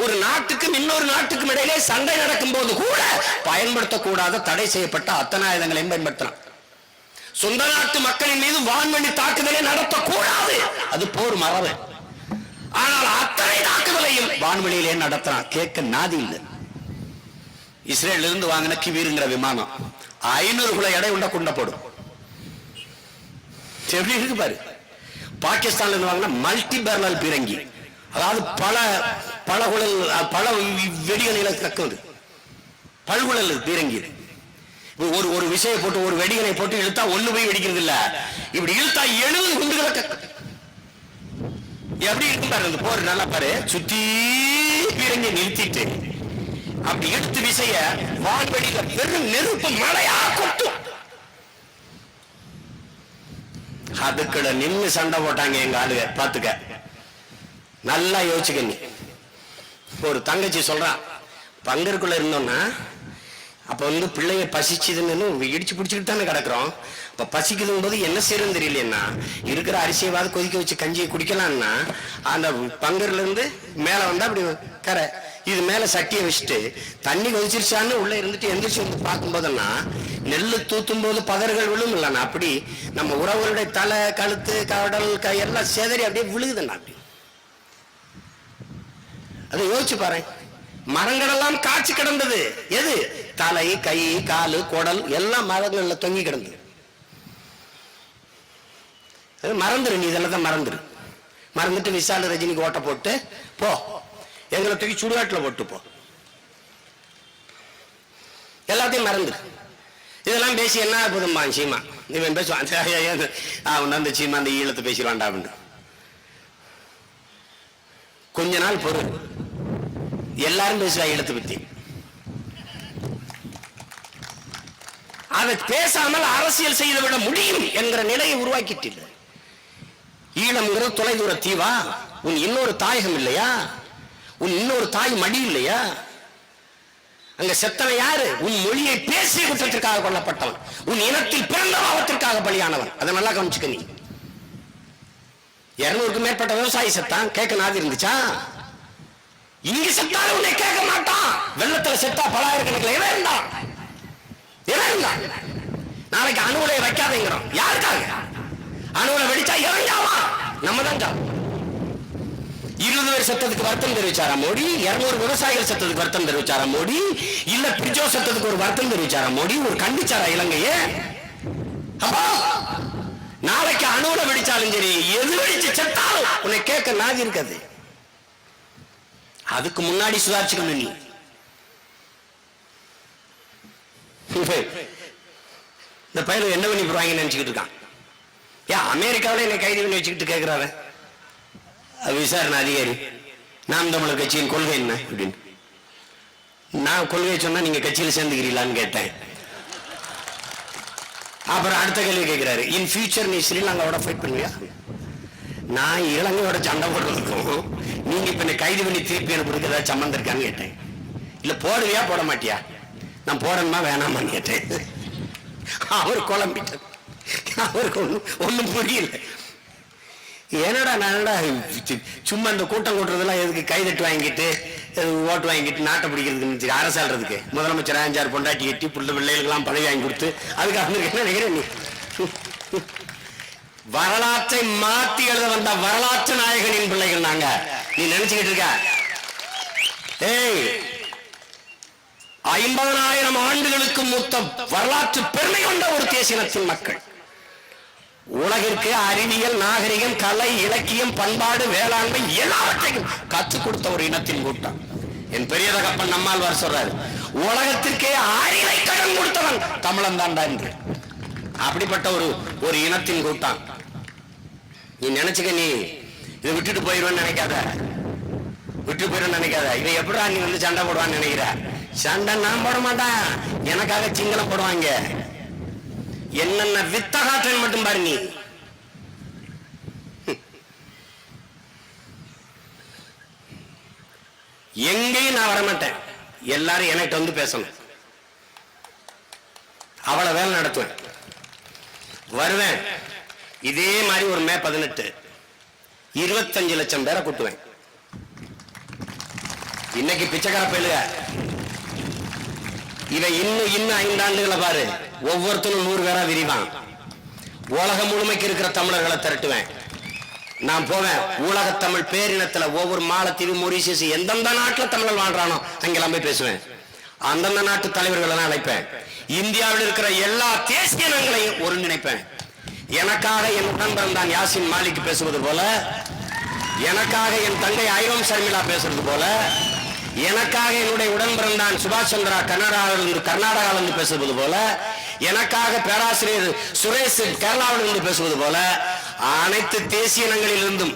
ஒரு நாட்டுக்கும் இன்னொரு நாட்டுக்கும் இடையிலே சண்டை நடக்கும் போது கூட பயன்படுத்தக்கூடாத தடை செய்யப்பட்ட அத்தனை ஆயுதங்களையும் பயன்படுத்தலாம். சொந்த நாட்டு மக்களின் மீது வான்வழி தாக்குதலை நடத்தக்கூடாது, அது போர் மரபு. ஆனால் அத்தனை தாக்குதலையும் வான்வெளியிலே நடத்தலாம். கேட்க நாதி இல்லை. இஸ்ரேல் இருந்து வாங்கின கிவீருங்கிற விமானம் 500 கிலோ எடை உண்ட குண்ட போடும். எப்படி இருக்கு பாரு. பாகிஸ்தான்ல இருந்து வாங்கின மல்டி பேரல் பீரங்கி, அதாவது பல வெடிகளை கக்குது, பல்குழல் பீரங்கி. ஒரு விஷயம் போட்டு ஒரு வெடிகனை போட்டு இழுத்தா ஒண்ணு போய் வெடிக்கிறது இல்ல, இப்படி இழுத்தா 70 குண்டுகளை கக்கு. எப்படி இருக்கும் பாரு அந்த போர். நல்லா பாரு, சுத்தி பீரங்கி நிறுத்திட்டு அப்படி எடுத்து விசைய வான்வெளியில பெரும் நெருப்பு மழையா கொட்டும். அதுக்குள்ள நின்று சண்டை போட்டாங்க எங்க ஆளுக. பாத்துக்க, நல்லா யோசிச்சுக்க. நீ ஒரு தங்கச்சி சொல்றான், பங்கருக்குள்ள இருந்தோம்னா அப்ப பிள்ளைய பசிச்சுதுன்னு இடிச்சு பிடிச்சிக்கிட்டு தானே கிடக்குறோம். இப்ப பசிக்குதும் போது என்ன செய்யறது தெரியலன்னா, இருக்கிற அரிசியவாது கொதிக்க வச்சு கஞ்சியை குடிக்கலாம்னா அந்த பங்கர்ல இருந்து மேல வந்தா அப்படி கரை இது மேல சட்டியை வச்சுட்டு தண்ணி கொதிச்சிருச்சான்னு உள்ள இருந்துட்டு எந்திரிச்சு வந்து பார்க்கும் போதுன்னா நெல்லு தூத்தும் போது பதர்கள் விழும் இல்லைன்னா அப்படி நம்ம உறவுகளுடைய தலை கழுத்து கடல் எல்லாம் சேதறி அப்படியே விழுகுதுண்ணா. அப்படி அதை யோசிச்சு பாரு. மரங்கள் எல்லாம் காய்ச்சி கிடந்தது. எது? தலை, கை, காலு, குடல் எல்லாம் மரங்கள்ல தொங்கி கிடந்தது. மறந்துரு, நீ இதெல்லாம் தான் மறந்துரு. மறந்துட்டு விஷால் ரஜினிக்கு ஓட்ட போட்டு போ, எங்களை தூக்கி சுடுகாட்டுல போட்டு போ, எல்லாத்தையும் மறந்துரு. இதெல்லாம் பேசி என்ன புதுமா சீமா இவன் பேசுவான், அவன் அந்த சீமா அந்த ஈழத்தை பேசிடுவான்டா அப்படின்னு. கொஞ்ச நாள் பொறு, எல்லாரும் பேசுவா ஈழத்தை பத்தி. அதை பேசாமல் அரசியல் செய்து விட முடியும் என்கிற நிலையை உருவாக்கிட்டு. ஈழம்ங்கிறது தொலைதூர தீவா? உன் இன்னொரு தாயகம் இல்லையா? உன் இன்னொரு தாய் மடி இல்லையா? அங்க செத்தவன் யாரு? உன் மொழியை பேசிய குற்றத்திற்காக கொல்லப்பட்டவன், உன் இனத்தில் பிறந்த பாவத்திற்காக பலியானவன். அதை நல்லா கவனிச்சுக்க. நீ 200க்கும் மேற்பட்ட விவசாயி செத்தான், கேட்க நாதி இருந்துச்சா? இங்க செத்தாலும் உன்னை கேட்க மாட்டான். வெள்ளத்துல செத்தா பலாயிரக்கணக்கில் எவன் இருந்தான்? நாளைக்கு அணுகுலை வைக்காதேங்கிறோம். யாருக்காக? அணுகுலை வெடிச்சா இறங்காமா? நம்ம தான் 20 பேர் செத்ததுக்கு வருத்தம் தெரிவிச்சாரா மோடி? 200 விவசாயிகள் செத்ததுக்கு வருத்தம் தெரிவிச்சாரா மோடி? இல்ல பிரிஜோ செத்ததுக்கு ஒரு வருத்தம் தெரிவிச்சாரா மோடி? ஒரு கண்டிச்சாரா இலங்கையே? அப்போ நாளைக்கு அணுகுலை வெடிச்சாலும் சரி, எது வெடிச்சு செத்தாலும் உன்னை கேட்க நாதி இருக்காது. அதுக்கு முன்னாடி சுதாரிச்சுக்கணும். நீ இந்த பையன் என்ன பண்ணி போடுவாங்கன்னு நினைச்சுக்கிட்டு இருக்கான். ஏன் அமெரிக்காவில என்னை கைது பண்ணி வச்சுக்கிட்டு கேட்கிறாரு விசாரணை அதிகாரி, நாம் தமிழர் கட்சியின் கொள்கை என்ன அப்படின்னு. நான் கொள்கையை சொன்னா நீங்க கட்சியில் சேர்ந்துக்கிறீங்களான்னு கேட்டேன். அப்புறம் அடுத்த கேள்வி கேட்கிறாரு, இன் ஃபியூச்சர் நீ ஸ்ரீலங்காவோட ஃபைட் பண்ணுவியா? நான் இலங்கையோட சண்டை போடுறதுக்கும் நீங்க இப்ப என்ன கைது பண்ணி திருப்பி அனுப்புறதுக்கு ஏதாவது சம்மந்தம் இருக்கான்னு கேட்டேன். இல்ல போடுவியா போட மாட்டியா? நான் போடணுமா வேணாமான்னு கேட்டேன். அவர் குழம்பிட்டார். அவருக்கு ஒண்ணும் புரியல. என்னடா நானடா சும்மா இந்த கூட்டம் கூட்டுறதெல்லாம் எதுக்கு? கைதட்டு வாங்கிட்டு ஓட்டு வாங்கிட்டு நாட்டை பிடிக்கிறதுக்கு, அரசாள்றதுக்கு. முதலமைச்சர் 5-6 பொண்டாட்டி கட்டி புள்ள பிள்ளைகளுக்கெல்லாம் பதவி வாங்கி கொடுத்து அதுக்கு என்ன நினைக்கிறேன் நீ? வரலாற்றை மாற்றி எழுத வந்த வரலாற்று நாயகனின் பிள்ளைகள் நாங்க. நீ நினைச்சுக்கிட்டு இருக்க? 50,000 ஆண்டுகளுக்கு மூத்த வரலாற்று பெருமை கொண்ட ஒரு தேசியத்தின் மக்கள். உலகிற்கு அறிவியல், நாகரிகம், கலை, இலக்கியம், பண்பாடு, வேளாண்மை எல்லாவற்றையும் கற்றுக் கொடுத்த ஒரு இனத்தின் கூட்டம். என் பெரிய தகப்பன் நம்மாழ்வார் சொல்றாரு, உலகத்திற்கே அறிவை கடன் கொடுத்தவன் தமிழன் தாண்டா என்று. அப்படிப்பட்ட ஒரு இனத்தின் கூட்டம். நீ நினைச்சுக்க, நீ இதை விட்டுட்டு போயிடுவேன்னு நினைக்காத, விட்டு போயிடுவேன்னு நினைக்காத. இவன் எப்படா நீ வந்து சண்டை போடுவான்னு நினைக்கிற? சண்டை நான் போட மாட்டான், எனக்காக சிங்களம் போடுவாங்க. என்னென்ன வித்தகாற்றன் மட்டும் பாரு. நீ எங்கேயும் நான் வரமாட்டேன். எல்லாரும் எனக்கு வந்து பேசணும். அவளை வேலை நடத்துவேன், வருவேன். இதே மாதிரி ஒரு மே 18 25 லட்சம் பேரை கூட்டுவேன். இன்னைக்கு பிச்சைக்கார பயிலுக இவன் இன்னும் 5 ஆண்டுகளை பாரு, ஒவ்வொருத்தரும் 100 பேரா விரிவான். உலகம் முழுமைக்கு இருக்கிற தமிழர்களை திரட்டுவேன். நான் போவேன் உலக தமிழ் பேரினத்துல ஒவ்வொரு மாலத்தீவு, மொரீசியஸ், எந்தெந்த நாட்டுல தமிழர் வாழ்றானோ அங்கெல்லாம் போய் பேசுவேன். அந்தந்த நாட்டு தலைவர்கள் எல்லாம் அழைப்பேன். இந்தியாவில் இருக்கிற எல்லா தேசிய இனங்களையும் ஒருங்கிணைப்பேன். எனக்காக என் உடன் பிறந்தான் யாசின் மாலிக் பேசுவது போல, எனக்காக என் தங்கை ஐரோம் ஷர்மிளா பேசுறது போல, எனக்காக என்னுடைய உடன் பிறந்தான் சுபாஷ் சந்திரா கர்நாடகாவிலிருந்து பேசுவது போல, எனக்காக பேராசிரியர் சுரேஷ் கேரளாவிலிருந்து பேசுவது போல, அனைத்து தேசிய இனங்களிலிருந்தும்,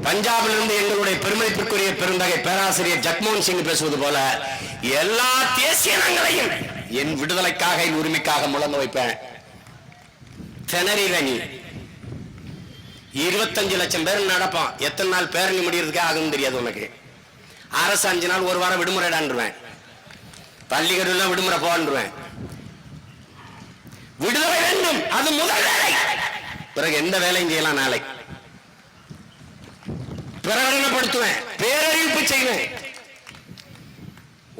பஞ்சாபிலிருந்து எங்களுடைய பெருமைக்குரிய பெருந்தகை பேராசிரியர் ஜக்மோகன் சிங் பேசுவது போல, எல்லா தேசிய இனங்களையும் என் விடுதலைக்காக, என் உரிமைக்காக முழங்க வைப்பேன். திணறில நீ 25 லட்சம் பேர் நடப்பான். எத்தனை நாள் பேரணி முடியறதுக்கே ஆகும் தெரியாது உனக்கு. அரசு 5 நாள் ஒரு வாரம் விடுமுறைடான்றுவேன், பள்ளிக்கடவுல விடுமுறை போன்றுவேன். விடுதலை வேண்டும், அது முதல் வேலை. பிறகு எந்த வேலையும் செய்யலாம். நாளை பிரகடனப்படுத்துவேன், பேரறிவிப்பு செய்வேன்.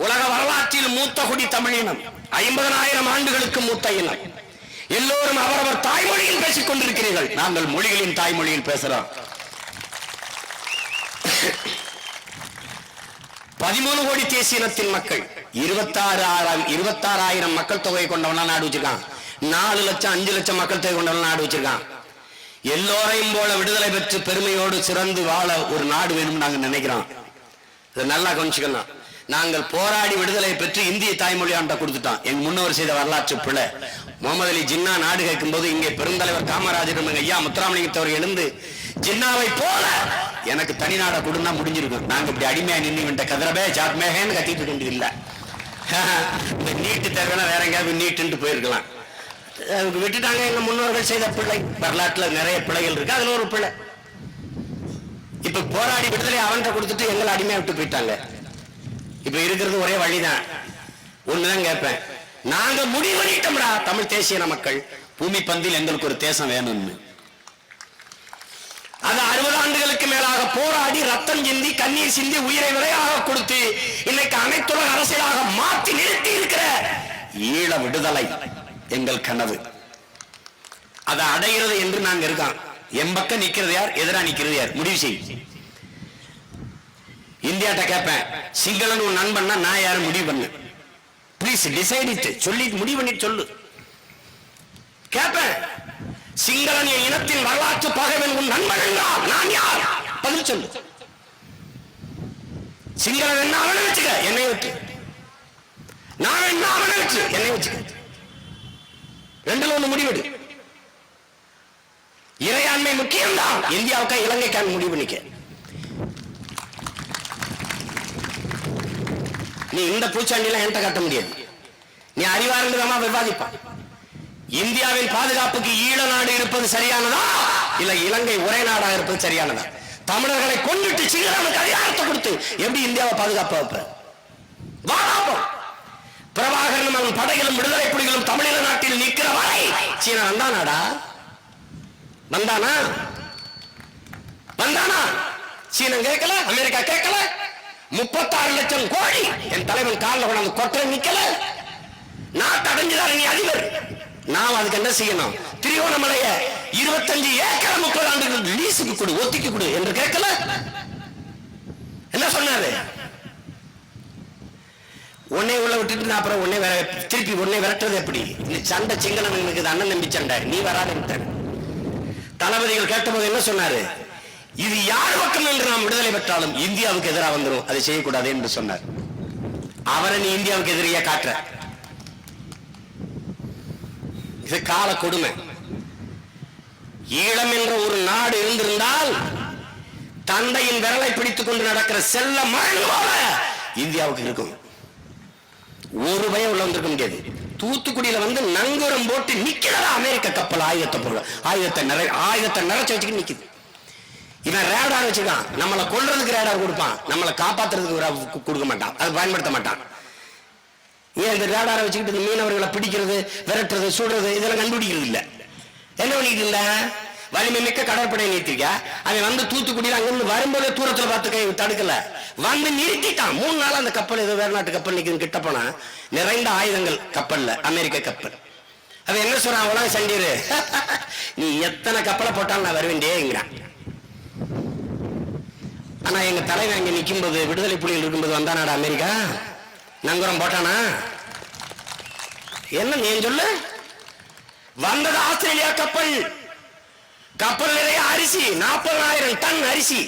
உலக வரலாற்றில் மூத்த குடி தமிழினம், 50,000 ஆண்டுகளுக்கு மூத்த இனம். எல்லோரும் அவரவர் தாய்மொழியில் பேசிக் கொண்டிருக்கிறீர்கள். நாங்கள் மொழிகளின் தாய்மொழியில் பேசுறோம். 13 கோடி தேசிய இனத்தின் மக்கள், 26,000 மக்கள் தொகை கொண்டவனா நாடு வச்சிருக்கான். 4 லட்சம் 5 லட்சம் மக்கள் தொகை கொண்டவனா நாடு வச்சிருக்கான். எல்லோரையும் போல விடுதலை பெற்று பெருமையோடு சிறந்து வாழ ஒரு நாடு வேணும் நாங்க நினைக்கிறோம். நல்லா கவனிச்சுக்கலாம். நாங்கள் போராடி விடுதலை பெற்று இந்திய தாய்மொழி ஆண்ட கொடுத்துட்டோம். என் முன்னோர் செய்த வரலாற்று பிள்ளை. முகமது அலி ஜின்னா நாடு கேட்கும் போது இங்கே பெருந்தலைவர் காமராஜர் ஐயா முத்துராமலிங்கத்தவர் எழுந்து ஜின்னாவை போல எனக்கு தனி நாடை கொடுன்னா முடிஞ்சிருக்கும். நாங்க இப்படி அடிமையா நின்று கதிரபே சாத்மேகன்னு கத்திட்டு கொண்டு இல்லை. இந்த நீட்டு தேவைன்னா வேற எங்கேயாவது நீட்டுன்ட்டு போயிருக்கலாம். விட்டுட்டாங்க. எங்க முன்னோர்கள் செய்த பிள்ளை. வரலாற்றுல நிறைய பிள்ளைகள் இருக்கு, அதுல ஒரு பிள்ளை. இப்ப போராடி விடுதலை அவன்கிட்ட கொடுத்துட்டு எங்களை அடிமையா விட்டு போயிட்டாங்க. இப்ப இருக்கிறது ஒரே வழிதான். ஒண்ணுதான் கேட்பேன், நாங்க முடிவு பண்ணிட்டோம்டா தமிழ் தேசிய மக்கள், பூமி பந்தில் எங்களுக்கு ஒரு தேசம் வேணும்னு. அது 60 ஆண்டுகளுக்கு மேலாக போராடி ரத்தம் சிந்தி கண்ணீர் சிந்தி உயிரை விலையாக கொடுத்து இன்னைக்கு அனைத்துலக அரசியலாக மாற்றி நிறுத்தி இருக்கிற ஈழ விடுதலை எங்கள் கனவு. அதை அடைகிறது என்று நாங்க இருக்கோம். என் பக்கம் நிக்கிறது யார், எதிரா நிக்கிறது யார், முடிவு செய். இந்தியாட்ட கேட்பேன், சிங்களன் உன் நண்பன்னா நான் யாரும் முடிவு பண்ணு. Please decide it. சொல்லி முடிவு பண்ணிட்டு சொல்லு. கேட்பேன், சிங்களன் என் இனத்தின் வரலாற்று பகைவன் உன் நண்பன் என்றால் நான் யார், பதில் சொல்லு. சிங்களன் என்ன அவனை வச்சுக்க, என்னை வச்சு. நான் என்ன அவனை வச்சு, என்னை வச்சுக்க. ரெண்டுல ஒண்ணு முடிவெடு. இறையாண்மை முக்கியம்தான். இந்தியாவுக்கா இலங்கைக்கான முடிவு பண்ணிக்க. நீ இந்த பூச்சாண்டிலாம் என்கிட்ட காட்ட முடியாது. நீ அறிவார்ந்தமா விவாதிப்பான். இந்தியாவின் பாதுகாப்புக்கு ஈழ நாடு இருப்பது சரியானதா இல்ல இலங்கை ஒரே நாடாக இருப்பது சரியானதா? தமிழர்களை கொண்டுட்டு சிங்களனுக்கு அதிகாரத்தை கொடுத்து எப்படி இந்தியாவை பாதுகாப்பு வைப்ப? பிரபாகரனும் அவன் படைகளும் விடுதலை புலிகளும் தமிழக நாட்டில் நிற்கிற வரை சீனா வந்தானாடா? வந்தானா? வந்தானா? சீனம் கேட்கல, அமெரிக்கா கேட்கல. 36 லட்சம் கோடி என் தலைவன் காலில் கொண்டாந்து கொற்ற நிக்கல. நாட்டு அடைஞ்சுதான் நீ அதிபர். நாம் அதுக்கு என்ன செய்யணும்? திரிகோணமலைய 25 ஏக்கர் 30 ஆண்டுகள் லீஸுக்கு கொடு, ஒத்திக்கு கொடு என்று கேட்கல. என்ன சொன்னாரு? உன்னை உள்ள விட்டுட்டு நான் அப்புறம் உன்னை திருப்பி உன்னை விரட்டுறது எப்படி? இந்த சண்டை சிங்களனுக்கு அண்ணன் நம்பி சண்டை, நீ வராது. தளபதிகள் கேட்டபோது என்ன சொன்னாரு? இது யார் பக்கம் என்று நாம் விடுதலை பெற்றாலும் இந்தியாவுக்கு எதிராக வந்துடும், அதை செய்யக்கூடாது என்று சொன்னார். அவரை நீ இந்தியாவுக்கு எதிரியா காட்டுற. இது கால கொடுமை. ஈழம் என்ற ஒரு நாடு இருந்திருந்தால் தந்தையின் விரலை பிடித்துக் கொண்டு நடக்கிற செல்ல மகன் போல இந்தியாவுக்கு இருக்கும். ஒரு பயம் உள்ள வந்திருக்க முடியாது. தூத்துக்குடியில வந்து நங்கூரம் போட்டு நிக்கிறதா அமெரிக்க கப்பல் ஆயுதத்தை நிறைச்சு வச்சுக்கிட்டு நிக்குது. இவன் ரேடார் வச்சிருக்கான். நம்மளை கொல்றதுக்கு ரேடார் கொடுப்பான், நம்மளை காப்பாத்துறதுக்கு கொடுக்க மாட்டான், அது பயன்படுத்த மாட்டான். ஏன் இந்த ரேடாரை வச்சுக்கிட்டு மீனவர்களை பிடிக்கிறது, விரட்டுறது, சுடுறது இதெல்லாம் கண்டுபிடிக்கிறது இல்ல. என்ன பண்ணிட்டு இல்ல? வலிமை மிக்க கடற்படை நிறுத்திக்க. அவன் வந்து தூத்துக்குடியில் அங்கிருந்து வரும்போதே தூரத்துல பார்த்து கை தடுக்கல, வந்து நிறுத்திட்டான். 3 நாள் அந்த கப்பல் ஏதோ வேற நாட்டு கப்பல் நிற்குது. கிட்ட போனா நிறைந்த ஆயுதங்கள் கப்பல்ல, அமெரிக்க கப்பல். அவன் என்ன சொல்றான்? அவ்வளவு சண்டீரு, நீ எத்தனை கப்பலை போட்டாலும் நான் வருவேன்டேங்கிறான். ஆனா எங்க தலைவன் அங்க நிற்கும் போது, விடுதலை புலிகள் இருக்கும்போது வந்தானாடா அமெரிக்கா? நங்குரம் போட்டானா? என்ன நீ சொல்லு? வந்தது ஆஸ்திரேலியா கப்பல். கப்பல் நிறைய அரிசி, 40,000 டன் அரிசி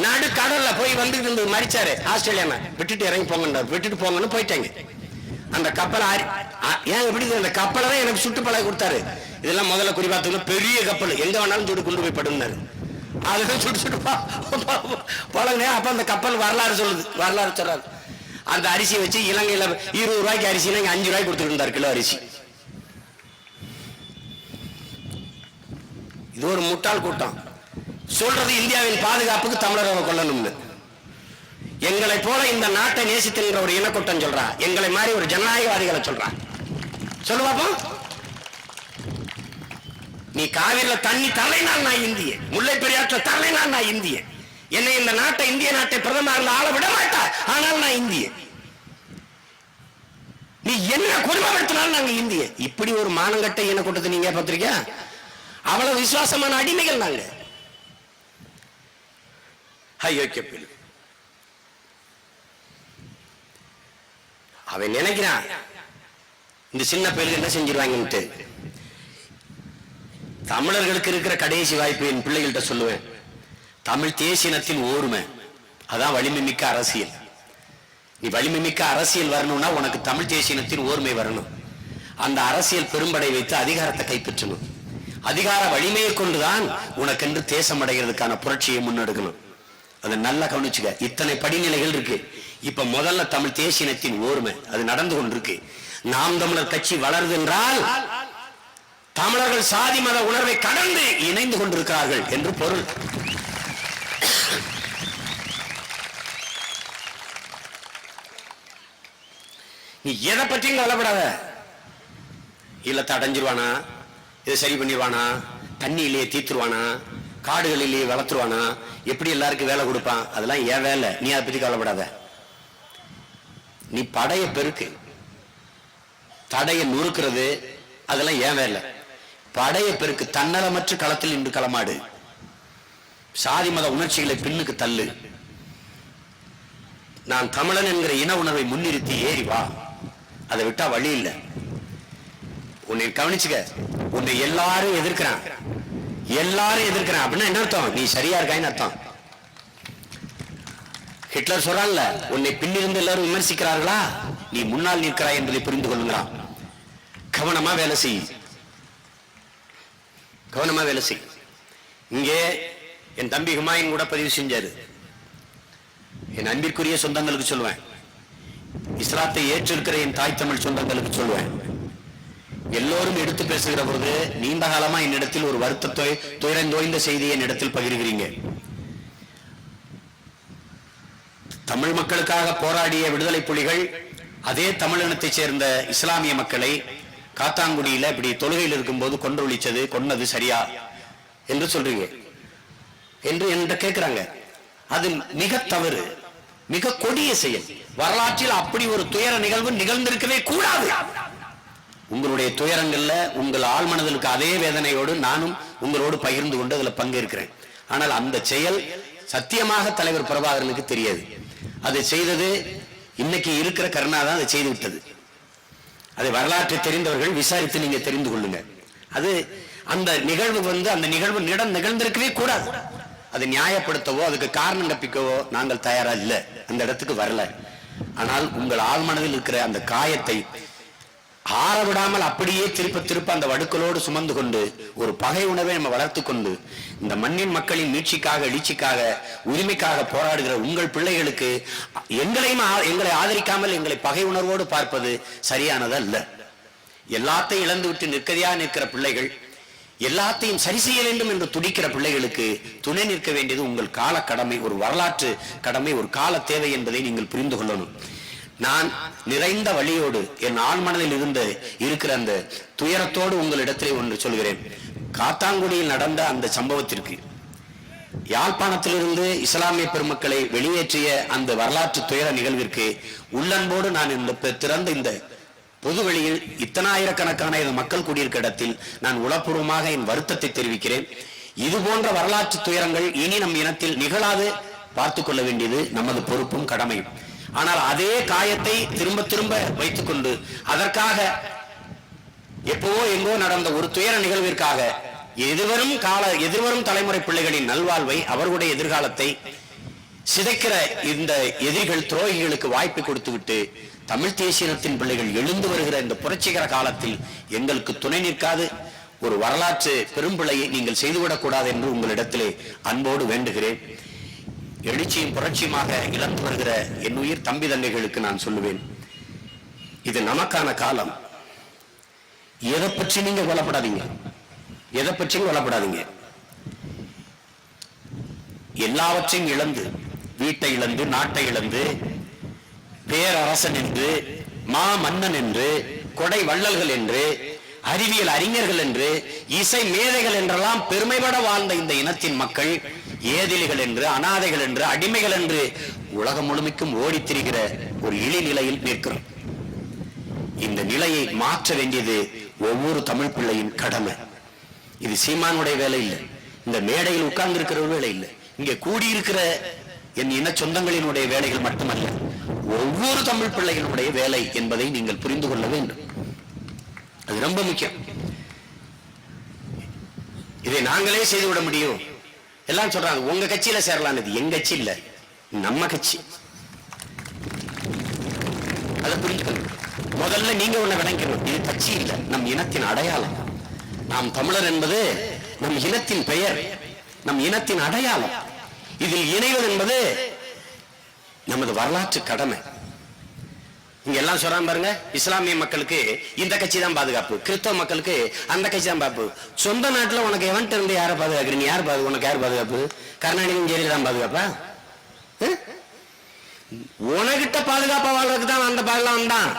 நடு கடல்ல போய் வந்து மறிச்சாரு. ஆஸ்திரேலியா விட்டுட்டு இறங்கி போங்க, விட்டுட்டு போங்கன்னு போயிட்டாங்க. அந்த கப்பல் ஏன் எப்படி? அந்த கப்பலை தான் எனக்கு சுட்டு பழக கொடுத்தாரு. இதெல்லாம் முதல்ல குறிப்பாக பெரிய கப்பல், எங்க வேணாலும் சுட்டு கொண்டு போய் படுனாரு. அதுதான் சுட்டு சுட்டு பழங்க. அப்ப அந்த கப்பல் வரலாறு சொல்லுது, வரலாறு சொல்றாரு. அந்த அரிசியை வச்சு இலங்கையில 20 ரூபாய்க்கு அரிசி 5 ரூபாய்க்கு கொடுத்துட்டு இருந்தார் கிலோ அரிசி. இது ஒரு முட்டாள் கூட்டம். சொல்றது இந்தியாவின் பாதுகாப்புக்கு தமிழரை கொல்லணும்னு. எங்களை போல இந்த நாட்டை நேசித்துங்கிற ஒரு இனக்கூட்டம் சொல்றா, எங்களை மாதிரி ஒரு ஜனநாயகவாதிகளை சொல்றா. சொல்லு பாப்போம். நீ காவிரியில தண்ணி தரலைனால் நான் இந்திய, முல்லை பெரியாற்ற தரலைனால் நான் இந்திய, என்னை இந்த நாட்டை இந்திய நாட்டை பிரதமர் ஆள விட மாட்டா, ஆனால் நான் இந்திய, நீ என்ன குடும்பப்படுத்தினாலும் நாங்க இந்திய. இப்படி ஒரு மானங்கட்ட இனக்கூட்டத்தை நீங்க பார்த்திருக்கியா? அவ்வளவு விசுவாசமான அடிமைகள் நாங்க. அவன் நினைக்கிறான் இந்த சின்ன பேருக்கு என்ன செஞ்சிருவாங்கன்ட்டு. தமிழர்களுக்கு இருக்கிற கடைசி வாய்ப்பு என் பிள்ளைகள்கிட்ட சொல்லுவேன், தமிழ் தேசியத்தின் ஓர்மை, அதான் வலிமை மிக்க அரசியல். நீ வலிமை மிக்க அரசியல் வரணும்னா உனக்கு தமிழ் தேசியத்தின் ஓர்மை வரணும். அந்த அரசியல் பெரும்படை வைத்து அதிகாரத்தை கைப்பற்றணும். அதிகார வலிமையை கொண்டுதான் உனக்கென்று தேசம் அடைகிறதுக்கான புரட்சியை முன்னெடுக்கணும். அதை நல்லா கவனிச்சுக்க. இத்தனை படிநிலைகள் இருக்கு. இப்ப முதல்ல தமிழ் தேசியத்தின் ஓர்மை அது நடந்து கொண்டிருக்கு. நாம் தமிழர் கட்சி வளருது என்றால் தமிழர்கள் சாதி மத உணர்வை கடந்து இணைந்து கொண்டிருக்கிறார்கள் என்று பொருள். நீ எதை பற்றியும் கவலைப்படாத. இல்லத்தை அடைஞ்சிருவானா, இதை சரி பண்ணிடுவானா, தண்ணியிலேயே தீத்துருவானா, காடுகளிலேயே வளர்த்துருவானா, எப்படி எல்லாருக்கும் வேலை கொடுப்பான், அதெல்லாம் ஏன் வேலை, நீ அதை பற்றி கவலைப்படாத. நீ படைய பெருக்கு, தடையை நுறுக்கிறது, அதெல்லாம் ஏன் வேலை. படைய பெருக்கு, தன்னலமற்ற களத்தில் இன்று களமாடு, சாதி மத உணர்ச்சிகளை பின்னுக்கு தள்ளு, நான் தமிழன் என்கிற இன உணர்வை முன்னிறுத்தி ஏறி வா. அதை விட்டா வழி இல்லை. உன்னை கவனிச்சுக்க. உன்னை எல்லாரும் எதிர்க்கிறான், எல்லாரும் எதிர்க்கிறான் அப்படின்னா என்ன அர்த்தம்? நீ சரியா இருக்கான்னு அர்த்தம். ஹிட்லர் சொல்றான்ல, உன்னை பின்னிருந்து எல்லாரும் விமர்சிக்கிறார்களா, நீ முன்னால் நிற்கிறாய் என்பதை புரிந்து கொள்ளுங்கிறான். கவனமா வேலை செய், கவனமா வேலை செய். இங்கே என் தம்பி ஹுமாயூன் கூட பதிவு செஞ்சாரு. என் அன்பிற்குரிய சொந்தங்களுக்கு சொல்லுவேன், இஸ்லாத்தை ஏற்றிருக்கிற என் தாய் தமிழ் சொந்தங்களுக்கு சொல்லுவேன், எல்லோரும் எடுத்து பேசுகிற பொழுது நீண்ட காலமா என்னிடத்தில் ஒரு வருத்தத்தை துயரந்தோய்ந்த செய்தியை என்னிடத்தில் பகிர்கிறீங்க. தமிழ் மக்களுக்காக போராடிய விடுதலை புலிகள் அதே தமிழினத்தை சேர்ந்த இஸ்லாமிய மக்களை காத்தாங்குடியில இப்படி தொழுகையில் இருக்கும் போது கொன்றொழிச்சது, கொன்னது சரியா என்று சொல்றீங்க என்று என்கிட்ட கேட்கிறாங்க. அது மிக தவறு, மிக கொடிய செயல். வரலாற்றில் அப்படி ஒரு துயர நிகழ்வு நிகழ்ந்திருக்கவே கூடாது. உங்களுடைய துயரங்கள்ல உங்கள் ஆழ்மனதிற்கு அதே வேதனையோடு நானும் உங்களோடு பகிர்ந்து கொண்டு அதுல பங்கேற்கிறேன். ஆனால் அந்த செயல் சத்தியமாக தலைவர் பிரபாகரனுக்கு தெரியாது. அதை செய்தது இன்னைக்கு இருக்கிற கருணா தான் அதை செய்து விட்டது. அதை வரலாற்றை தெரிந்தவர்கள் விசாரித்து நீங்க தெரிந்து கொள்ளுங்க. அது அந்த நிகழ்வு அந்த நிகழ்வு நிகழ்ந்திருக்கவே கூடாது. அதை நியாயப்படுத்தவோ அதுக்கு காரணம் கற்பிக்கவோ நாங்கள் தயாரா இல்லை, அந்த இடத்துக்கு வரல. ஆனால் உங்கள் ஆழ்மனதில் இருக்கிற அந்த காயத்தை ஆறவிடாமல் அப்படியே திருப்ப திருப்ப அந்த வடுக்களோடு சுமந்து கொண்டு ஒரு பகை உணவை நம்ம வளர்த்து கொண்டு இந்த மண்ணின் மக்களின் மீட்சிக்காக எழுச்சிக்காக உரிமைக்காக போராடுகிற உங்கள் பிள்ளைகளுக்கு எங்களை ஆதரிக்காமல் எங்களை பகை உணர்வோடு பார்ப்பது சரியானது அல்ல. எல்லாத்தையும் இழந்து விட்டு நிற்கதியா நிற்கிற பிள்ளைகள், எல்லாத்தையும் சரி செய்ய வேண்டும் என்று துடிக்கிற பிள்ளைகளுக்கு துணை நிற்க வேண்டியது உங்கள் கால கடமை, ஒரு வரலாற்று கடமை, ஒரு கால தேவை என்பதை நீங்கள் புரிந்து கொள்ளணும். நான் நிறைந்த வழியோடு என் ஆழ்மனதில் இருக்கிற அந்த துயரத்தோடு உங்களிடத்திலே ஒன்று சொல்கிறேன். காத்தாங்குடியில் நடந்த அந்த சம்பவத்திற்கு, யாழ்ப்பாணத்திலிருந்து இஸ்லாமிய பெருமக்களை வெளியேற்றிய அந்த வரலாற்று துயர நிகழ்விற்கு உள்ளன்போடு நான் திறந்த இந்த பொது வெளியில் இத்தனாயிரக்கணக்கான மக்கள் கூடியிருக்க இடத்தில் நான் உளப்பூர்வமாக என் வருத்தத்தை தெரிவிக்கிறேன். இது போன்ற வரலாற்று துயரங்கள் இனி நம் இனத்தில் நிகழாது பார்த்துக் கொள்ள வேண்டியது நமது பொறுப்பும் கடமையும். ஆனால் அதே காயத்தை திரும்ப திரும்ப வைத்துக் கொண்டு அதற்காக எப்பவோ எங்கோ நடந்த ஒரு துயர நிகழ்விற்காக எதிர்வரும் தலைமுறை பிள்ளைகளின் நல்வாழ்வை, அவர்களுடைய எதிர்காலத்தை சிதைக்கிற இந்த எதிரிகள் துரோகிகளுக்கு வாய்ப்பு கொடுத்துவிட்டு தமிழ் தேசியத்தின் பிள்ளைகள் எழுந்து வருகிற இந்த புரட்சிகர காலத்தில் எங்களுக்கு துணை நிற்காது ஒரு வரலாற்று பெரும்பிழையை நீங்கள் செய்துவிடக் கூடாது என்று உங்களிடத்திலே அன்போடு வேண்டுகிறேன். எழுச்சியும் புரட்சியுமாக இழந்து வருகிற என் உயிர் தம்பி தங்கைகளுக்கு நான் சொல்லுவேன், இது நமக்கான காலம். எதை பற்றி நீங்க கொல்லப்படாதீங்க, எதை பற்றியும் கொல்லப்படாதீங்க. எல்லாவற்றையும் இழந்து, வீட்டை இழந்து, நாட்டை இழந்து, பேரரசன் என்று, மா மன்னன் என்று, கொடை வள்ளல்கள் என்று, அறிவியல் அறிஞர்கள் என்று, இசை மேதைகள் என்றெல்லாம் பெருமைப்பட வாழ்ந்த இந்த இனத்தின் மக்கள் ஏதிலிகள் என்று, அனாதைகள் என்று, அடிமைகள் என்று உலகம் முழுமைக்கும் ஓடித் திரிகிற ஒரு இழிநிலையில் நிற்கிறோம். இந்த நிலையை மாற்ற வேண்டியது ஒவ்வொரு தமிழ் பிள்ளையின் கடமை. இது சீமானுடைய வேலை இல்லை, இந்த மேடையில் உட்கார்ந்து இருக்கிற வேலை இல்லை, இங்கே கூடியிருக்கிற என் இன சொந்தங்களினுடைய வேலைகள் மட்டுமல்ல, ஒவ்வொரு தமிழ் பிள்ளைகளுடைய வேலை என்பதை நீங்கள் புரிந்து கொள்ள வேண்டும். அது ரொம்ப முக்கியம். இதை நாங்களே செய்துவிட முடியும். எல்லாம் சொல்றாங்க உங்க கட்சியில சேரலாம். இது எங்க கட்சி இல்ல, நம்ம கட்சி. அதை புரிஞ்சுக்கணும். முதல்ல நீங்க ஒண்ணு விளங்கணும், இது கட்சி இல்ல, நம் இனத்தின் அடையாளம். நாம் தமிழர் என்பது நம் இனத்தின் பெயர், நம் இனத்தின் அடையாளம். இதில் இணைவது என்பது நமது வரலாற்று கடமை. இங்க எல்லாம் சொல்றாங்க பாருங்க, இஸ்லாமிய மக்களுக்கு இந்த கட்சி தான் பாதுகாப்பு, கிறிஸ்தவ மக்களுக்கு அந்த கட்சி தான் பாதுகாப்பு. சொந்த நாட்டுல உனக்கு எவன்ட்டு இருந்து யாரை பாதுகாக்கிறீங்க? நீ யார் உனக்கு யார் பாதுகாப்பு? கருணாநிதி ஜெயலலிதா தான் பாதுகாப்பா? உனகிட்ட பாதுகாப்பா வாழ்றதுக்கு தான் அந்த பாதுகாப்பு வந்தான்.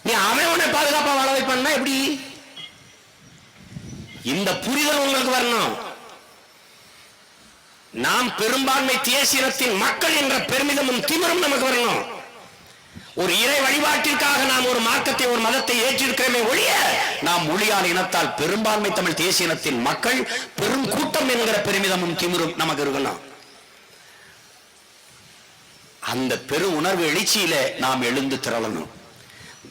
நீ அவன் உன்னை பாதுகாப்பா வாழ வைப்பான்னா எப்படி? இந்த புரிதல் உங்களுக்கு வரணும். நாம் பெரும்பான்மை தேசியத்தின் மக்கள் என்ற பெருமிதமும் திமிரும் நமக்கு வரணும். ஒரு இறை வழிபாட்டிற்காக நாம் ஒரு மார்க்கத்தை, ஒரு மதத்தை ஏற்றிருக்கிறோமே ஒழிய, நாம் மொழியால் இனத்தால் பெரும்பான்மை தமிழ் தேசிய இனத்தின் மக்கள் பெரும் கூட்டம் என்கிற பெருமிதமும் திமிரும் நமக்கு இருக்கணும். அந்த பெரு உணர்வு எழுச்சியில நாம் எழுந்து திரளணும்.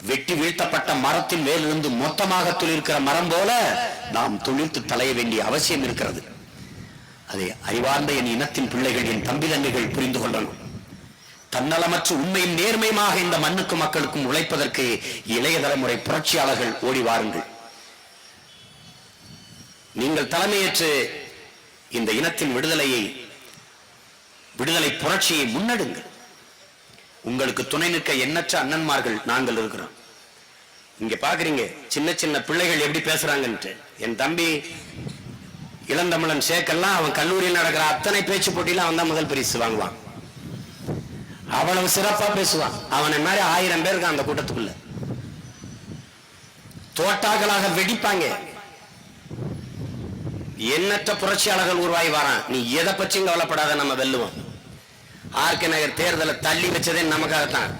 வெட்டி வீழ்த்தப்பட்ட மரத்தின் மேலிருந்து மொத்தமாக துளிர்க்கிற மரம் போல நாம் துளிர்த்து தலைய வேண்டிய அவசியம் இருக்கிறது. அதை அறிவார்ந்த என் இனத்தின் பிள்ளைகள், என் தம்பி தங்கைகள் புரிந்து கொள்ளணும். தன்னலமற்ற உண்மையும் நேர்மையுமாக இந்த மண்ணுக்கும் மக்களுக்கும் உழைப்பதற்கு இளைய தலைமுறை புரட்சியாளர்கள் ஓடி வாருங்கள். நீங்கள் தலைமையேற்று இந்த இனத்தின் விடுதலை புரட்சியை முன்னெடுங்கள். உங்களுக்கு துணை நிற்க எண்ணற்ற அண்ணன்மார்கள் நாங்கள் இருக்கிறோம். இங்க பாக்குறீங்க சின்ன சின்ன பிள்ளைகள் எப்படி பேசுறாங்கன்ட்டு. என் தம்பி இளந்தமிழன் சேக்கெல்லாம் அவன் கல்லூரியில் நடக்கிற அத்தனை பேச்சு போட்டியில அவன் தான் முதல் பரிசு வாங்குவான். அவ்வளவு சிறப்பா பேசுவான். அவனை மாதிரி 1000 பேர் இருக்கான் அந்த கூட்டத்துக்குள்ள. தோட்டாக்களாக வெடிப்பாங்க. எண்ணற்ற புரட்சியாளர்கள் உருவாகி வரான். நீ எதை பற்றியும் கவலைப்படாத, நம்ம வெல்லுவோம். ஆர்கே நகர் தேர்தலை தள்ளி வச்சதே நமக்காகத்தான்.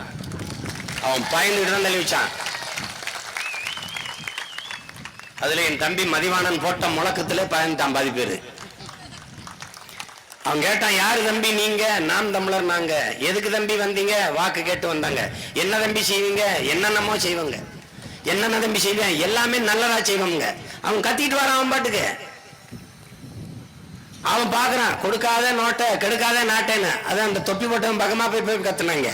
அவன் பயந்துட்டு தான் தள்ளி வச்சான். அதுல என் தம்பி மதிவாணன் போட்ட முழக்கத்திலே பயந்துட்டான் பாதி பேரு. அவன் கேட்டான், யாரு தம்பி நீங்க? நாம் தமிழர். நாங்க. எதுக்கு தம்பி வந்தீங்க? வாக்கு கேட்டு வந்தாங்க. என்ன தம்பி செய்வீங்க? என்னென்னமோ செய்வாங்க. என்னென்ன தம்பி செய்வேன்? எல்லாமே நல்லதா செய்வாங்க. அவன் கத்திட்டு வரான் அவன் பாட்டுக்கு. அவன் பாக்குறான், கொடுக்காத நோட்டை கெடுக்காத நாட்டேன்னு. அதான் அந்த தொப்பி போட்டவன் பக்கமா போய் கத்துனாங்க.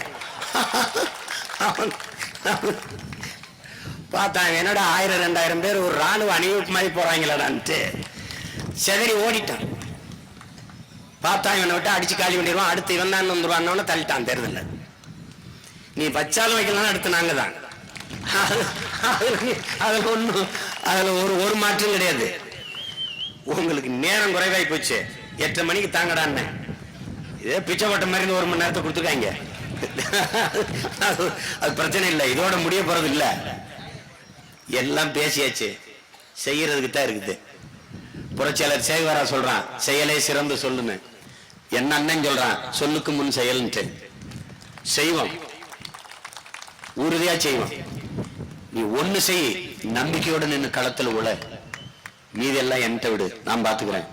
பார்த்தான், என்னடா 1000-2000 பேர் ஒரு ராணுவ அணிவகுப்பு மாதிரி போறாங்களாடான்ட்டு செதறி ஓடிட்டான். பார்த்தா இவனை விட்டு அடிச்சு காலி பண்ணிடுவான். அடுத்து இவன் தான் வந்துருவான்னு தள்ளிட்டான் தேர்தல். நீ வச்சாலும் வைக்கலாம், அடுத்து நாங்க தான். அதுல ஒரு மாற்றம் கிடையாது. உங்களுக்கு நேரம் குறைவாய் போச்சு, 8 மணிக்கு தாங்கடான்னு. இதே பிச்சை போட்ட மாதிரி 1 மணி நேரத்தை கொடுத்துருக்காங்க. அது பிரச்சனை இல்லை, இதோட முடிய போறது இல்ல. எல்லாம் பேசியாச்சு, செய்யறதுக்கு தான் இருக்குது. புரட்சியாளர் சேகரா சொல்றான், செயலே சிறந்து சொல்லுன்னு. என்ன அண்ணன் சொல்றான், சொல்லுக்கு முன் செயல்ன்ட்டு. செய்வோம், உறுதியா செய்வோம். நீ ஒண்ணு செய், நம்பிக்கையோட நின்று களத்தில் உள்ள, மீதி எல்லாம் என்கிட்ட விடு, நான் பாத்துக்கிறேன்.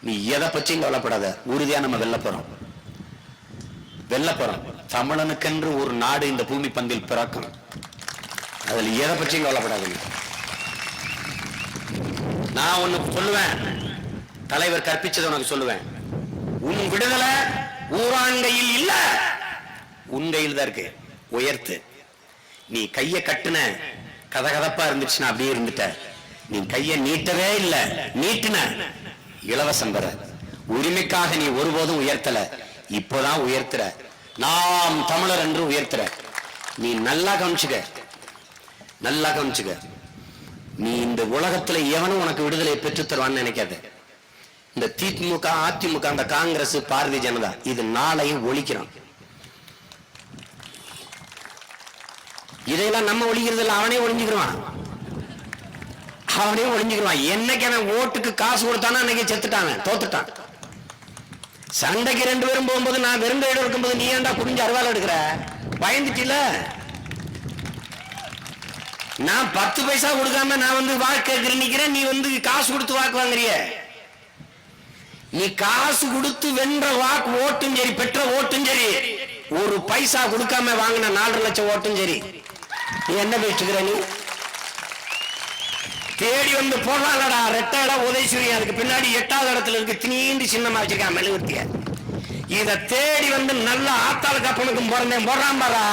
நீ எதை பற்றியும் கவலைப்படாத, உறுதியா நம்ம வெல்ல போறோம். தமிழனுக்கென்று ஒரு நாடு இந்த பூமி பந்தில் பிறக்கும். அதுல எதை பற்றியும் கவலைப்படாதீங்க. நான் ஒண்ணு சொல்லுவேன், தலைவர் கற்பிச்சதை உனக்கு சொல்லுவேன். உன் விடுதலை ஊரான் கையில் இல்ல, உன் கையில் தான் இருக்கு. உயர்த்து. நீ கைய கட்டுன கதகதப்பா இருந்துச்சுன்னா அப்படியே இருந்துட்ட. நீ கைய நீட்டவே இல்ல, நீட்டின இலவசம் பெற. உரிமைக்காக நீ ஒருபோதும் உயர்த்தல, இப்போதான் உயர்த்துற. நாம் தமிழர் என்று உயர்த்துற. நீ நல்லா கவனிச்சுக்க. நீ இந்த உலகத்துல எவனும் உனக்கு விடுதலை பெற்று தருவான்னு நினைக்காத. இந்த திமுக, அதிமுக, அந்த காங்கிரஸ், பாரதிய ஜனதா இது நாளையும் ஒழிக்கிறோம். இதையெல்லாம் நம்ம ஒழிக்கிறது இல்லை, அவனே ஒழிஞ்சுக்கிறான். என்னைக்கு அவன் ஓட்டுக்கு காசு கொடுத்தானா அன்னைக்கு செத்துட்டாங்க, தோத்துட்டான். சண்டைக்கு 2 பேரும் போகும்போது நான் வெறும் கையோட இருக்கும்போது நீ ஏன்டா குடிஞ்சு அருவாள் எடுக்கிற? பயந்துட்டில. நான் 10 பைசா கொடுக்காம நான் வந்து வாக்கு கேட்கிற நிக்கிறேன், நீ வந்து காசு கொடுத்து வாக்கு வாங்குறிய. நீ காசு கொடுத்து வென்ற வாக்கு ஓட்டும் சரி, பெற்ற ஓட்டும் சரி, 1 பைசா கொடுக்காம வாங்கின 4.5 லட்சம் ஓட்டும் சரி, நீ என்ன பேசுகிற? நீ தேடி வந்து போடுறாங்கடா ரெட்டை இடம் உதயசூரி, அதுக்கு பின்னாடி 8வது இடத்துல இருக்கு, திணீண்டு சின்னமா வச்சிருக்கான் மெழுகுத்திய. இத தேடி வந்து நல்ல ஆத்தாள் கப்பனுக்கும் பிறந்தேன் போடுறான் பாரா,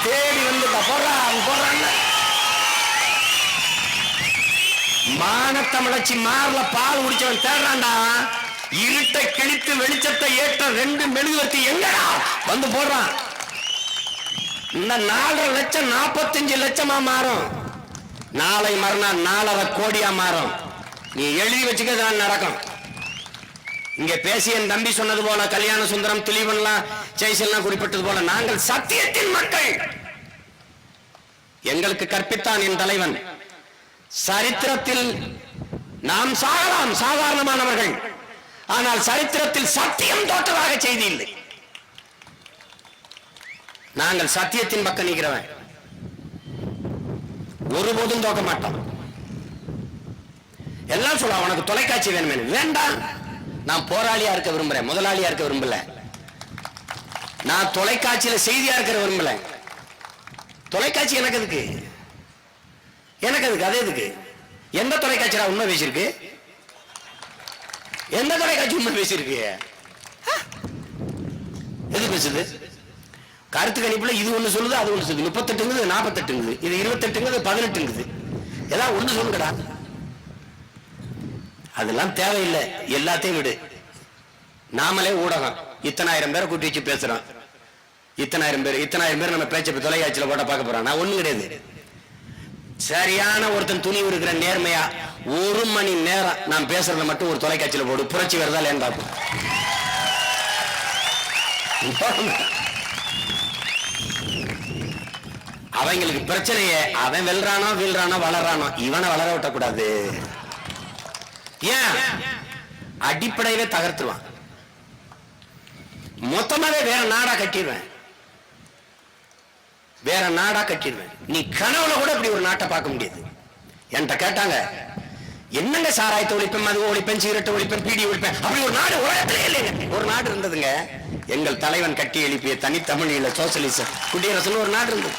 தேடி வந்து போடுறான். மானத்தமிழச்சி மார்ல பால் குடிச்சவன் தேடுறான்டா. இருட்டை கிழித்து வெளிச்சத்தை ஏற்ற 2 மெழுகுவர்த்தி எங்கடா வந்து போடுறான். இந்த 4.5 லட்சம் 45 லட்சமா மாறும். நாளை மறுநாள் 4.5 கோடியா மாறும். நீ எழுதி வச்சுக்க, நடக்கும். இங்க பேசிய என் தம்பி சொன்னது போல, கல்யாண சுந்தரம், திலீபன்லாம், ஜெய்சல்லாம் குறிப்பிட்டது போல, நாங்கள் சத்தியத்தின் மக்கள். எங்களுக்கு கற்பித்தான் என் தலைவன். சரித்திரத்தில் நாம் சாகலாம், சாதாரணமானவர்கள். ஆனால் சரித்திரத்தில் சத்தியம் தோற்றதாக செய்தி இல்லை. நாங்கள் சத்தியத்தின் பக்கம் நிற்கிறவன், ஒருபோதும் தோக்க மாட்டோம். எல்லாம் சொல்ல உனக்கு தொலைக்காட்சி வேணுமே, வேண்டாம். நான் போராளியா இருக்க விரும்புறேன், முதலாளியா இருக்க விரும்பல. நான் தொலைக்காட்சியில செய்தியா இருக்க விரும்பல. தொலைக்காட்சி எனக்கு எதுக்கு? அது எதுக்கு? எந்த தொலைக்காட்சியா உண்மை பேசியிருக்கு? எந்த தொலைக்காட்சி உண்மை பேசியிருக்கு? எது பேசுது? கருத்து கணிப்புல இது ஒண்ணு சொல்லுது, அது ஒண்ணு சொல்லுது. 38 48, இது 28 18. ஏதாவது ஒண்ணு சொல்லுங்கடா. அதெல்லாம் தேவையில்லை, எல்லாத்தையும் விடு. நாமளே ஊடகம் இத்தனாயிரம் பேரை கூட்டி வச்சு பேசுறோம். இத்தனாயிரம் பேர் நம்ம பேச்ச தொலைக்காட்சியில போட்ட பார்க்க போறோம். நான் ஒண்ணு கிடையாது. சரியான ஒருத்தன் துணிவு இருக்கிற நேர்மையா 1 மணி நேரம் நான் பேசுறத மட்டும் ஒரு தொலைக்காட்சியில போடு, புரட்சி வருதா இல்லையான்னு பார்ப்போம். அவங்களுக்கு பிரச்சனையே அவன் வெல்றானோ வீழ்றானோ வளர்றானோ, இவனை வளர விட்டக்கூடாது. ஏன்? அடிப்படையிலே தகர்த்துருவான். மொத்தமாவே வேற நாடா கட்டிடுவேன். நீ கனவுல கூட இப்படி ஒரு நாட்டை பார்க்க முடியாது. என்கிட்ட கேட்டாங்க, என்னங்க சாராயத்தை ஒழிப்பேன், மது ஒழிப்பேன், சிகரெட்டை ஒழிப்பேன், பீடி ஒழிப்பேன், அப்படி ஒரு நாடு உலகத்திலே இல்லைங்க. ஒரு நாடு இருந்ததுங்க, எங்கள் தலைவன் கட்டி எழுப்பிய தனித்தமிழில சோசியலிச குடியரசு ஒரு நாடு இருந்தது.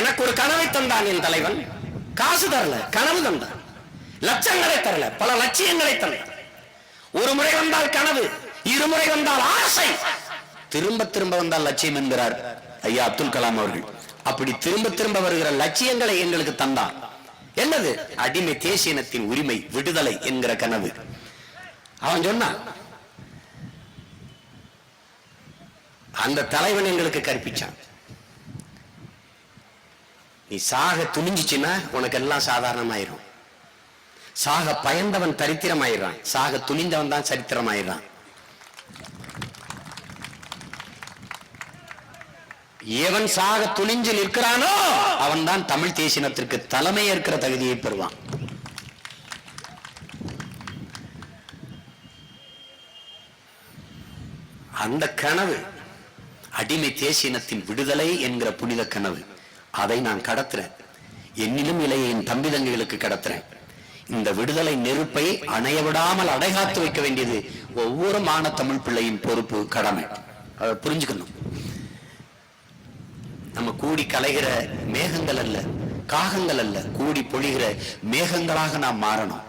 எனக்கு ஒரு கனவை தந்தான் என் தலைவன். காசு தரல, கனவு தந்தான். லட்சங்களை தரல, பல லட்சியங்களை தந்தான். ஒரு முறை வந்தால் கனவு, 2 முறை வந்தால் ஆசை, திரும்ப திரும்ப வந்தால் லட்சியம் என்கிறார் ஐயா அப்துல் கலாம் அவர்கள். அப்படி திரும்ப திரும்ப வருகிற லட்சியங்களை எங்களுக்கு தந்தான். என்னது? அடிமை தேசியனத்தின் உரிமை, விடுதலை என்கிற கனவு. அவன் சொன்னான், அந்த தலைவன் எங்களுக்கு கற்பிச்சான். நீ சாக துணிஞ்சிச்சுன்னா உனக்கு எல்லாம் சாதாரணமாயிரும். சாக பயந்தவன் தரித்திரமாயிரான், சாக துணிந்தவன் தான் சரித்திரமாயிரான். எவன் சாக துணிஞ்சு நிற்கிறானோ அவன் தான் தமிழ் தேசியத்திற்கு தலைமை ஏற்கிற தகுதியை பெறுவான். அந்த கனவு அடிமை தேசியத்தின் விடுதலை என்கிற புனித கனவு, அதை நான் கடத்துறேன். என்னிலும் இளைய என் தம்பி தங்கைகளுக்கு கடத்துறேன். இந்த விடுதலை நெருப்பை அணைய விடாமல் அடைகாத்து வைக்க வேண்டியது ஒவ்வொரு மான தமிழ் பிள்ளையின் பொறுப்பு, கடமை. அதை புரிஞ்சுக்கணும். நம்ம கூடி கலைகிற மேகங்கள் அல்ல, காகங்கள் அல்ல, கூடி பொழிகிற மேகங்களாக நாம் மாறணும்.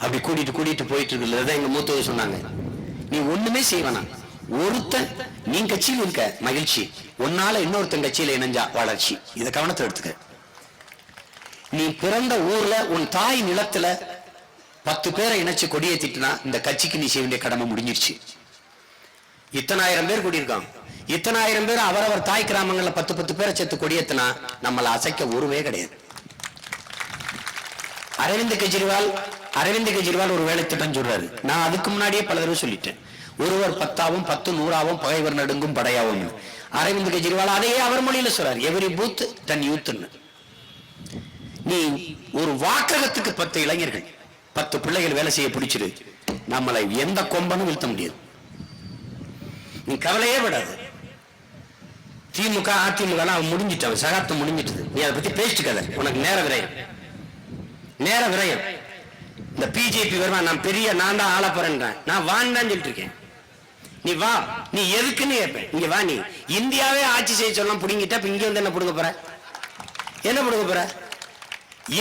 அப்படி கூட்டிட்டு போயிட்டு இருக்கிறது எங்க மூத்தவர் சொன்னாங்க, நீ ஒண்ணுமே செய்வனா, ஒருத்தன் நீ கட்சியில் இருக்க மகிழ்ச்சி, உன்னால இன்னொருத்தன் கட்சியில இணைஞ்சா வளர்ச்சி. இதை கவனத்தில் எடுத்துக்க. நீ பிறந்த ஊர்ல உன் தாய் நிலத்துல 10 பேரை இணைச்சு கொடியேத்திட்டுனா இந்த கட்சிக்கு நீ செய்ய வேண்டிய கடமை முடிஞ்சிருச்சு. இத்தனாயிரம் பேர் கூடியிருக்கான், இத்தனாயிரம் பேர் அவரவர் தாய் கிராமங்கள்ல 10 பேரை சேர்த்து கொடியேத்தினா நம்மளை அசைக்க ஒருவே கிடையாது. அரவிந்த் கெஜ்ரிவால் ஒரு வேலை திட்டம் சொல்றாரு. நான் அதுக்கு முன்னாடியே பல தடவை சொல்லிட்டேன். ஒருவர் 10ஆவும் 10 100ஆவும் பகைவர் நடுங்கும் படையாவும். அரவிந்த் கெஜ்ரிவால் அதையே அவர் மொழியில சொல்றாரு, எவரி பூத் தன் யூத். நீ ஒரு வாக்ககத்துக்கு 10 இளைஞர்கள் 10 பிள்ளைகள் வேலை செய்ய பிடிச்சிரு, நம்மளை எந்த கொம்பனும் வீழ்த்த முடியாது. நீ கவலையே விடாது. திமுக அதிமுக முடிஞ்சிட்டு சகாப்தம் முடிஞ்சிட்டது. நீ அதை பத்தி பேசிட்டு உனக்கு நேர விரயம். இந்த பிஜேபி வருமா, நான் தான் ஆள போறேன், நான் வாண்டான்னு சொல்லிட்டு இருக்கேன். நீ வா, நீ எதுக்குன்னு கேட்பேன். இங்க வா, நீ இந்தியாவே ஆட்சி செய்ய சொல்லலாம் புடுங்கிட்ட, இங்க வந்து என்ன புடுங்க போற?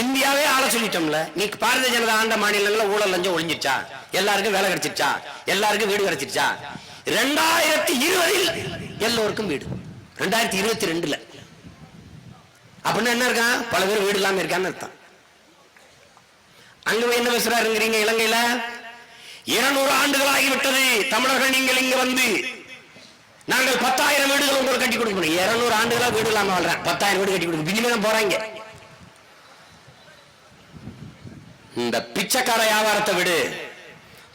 இந்தியாவே ஆள சொல்லிட்டோம்ல. நீ பாரதிய ஜனதா ஆண்ட மாநிலங்கள ஊழல் லஞ்சம் ஒழிஞ்சிருச்சா? எல்லாருக்கும் வேலை கிடைச்சிருச்சா? எல்லாருக்கும் வீடு கிடைச்சிருச்சா? 2020 எல்லோருக்கும் வீடு. 2022 அப்படின்னா என்ன இருக்கான்? பல பேர் வீடு இல்லாம இருக்கான்னு அர்த்தம். அங்க என்ன பேசுறாருங்கிறீங்க? இலங்கையில 200 ஆண்டுகள் ஆகிவிட்டது தமிழர்கள் நீங்கள் இங்க வந்து நாங்கள் 10,000 வீடுகள் உங்களுக்கு கட்டி கொடுக்கணும். 200 ஆண்டுகளா வீடு இல்லாம வாழ்றேன், 10,000 வீடு கட்டி கொடுக்கணும். இனிமேதான் போறாங்க. இந்த பிச்சைக்கார வியாபாரத்தை விடு,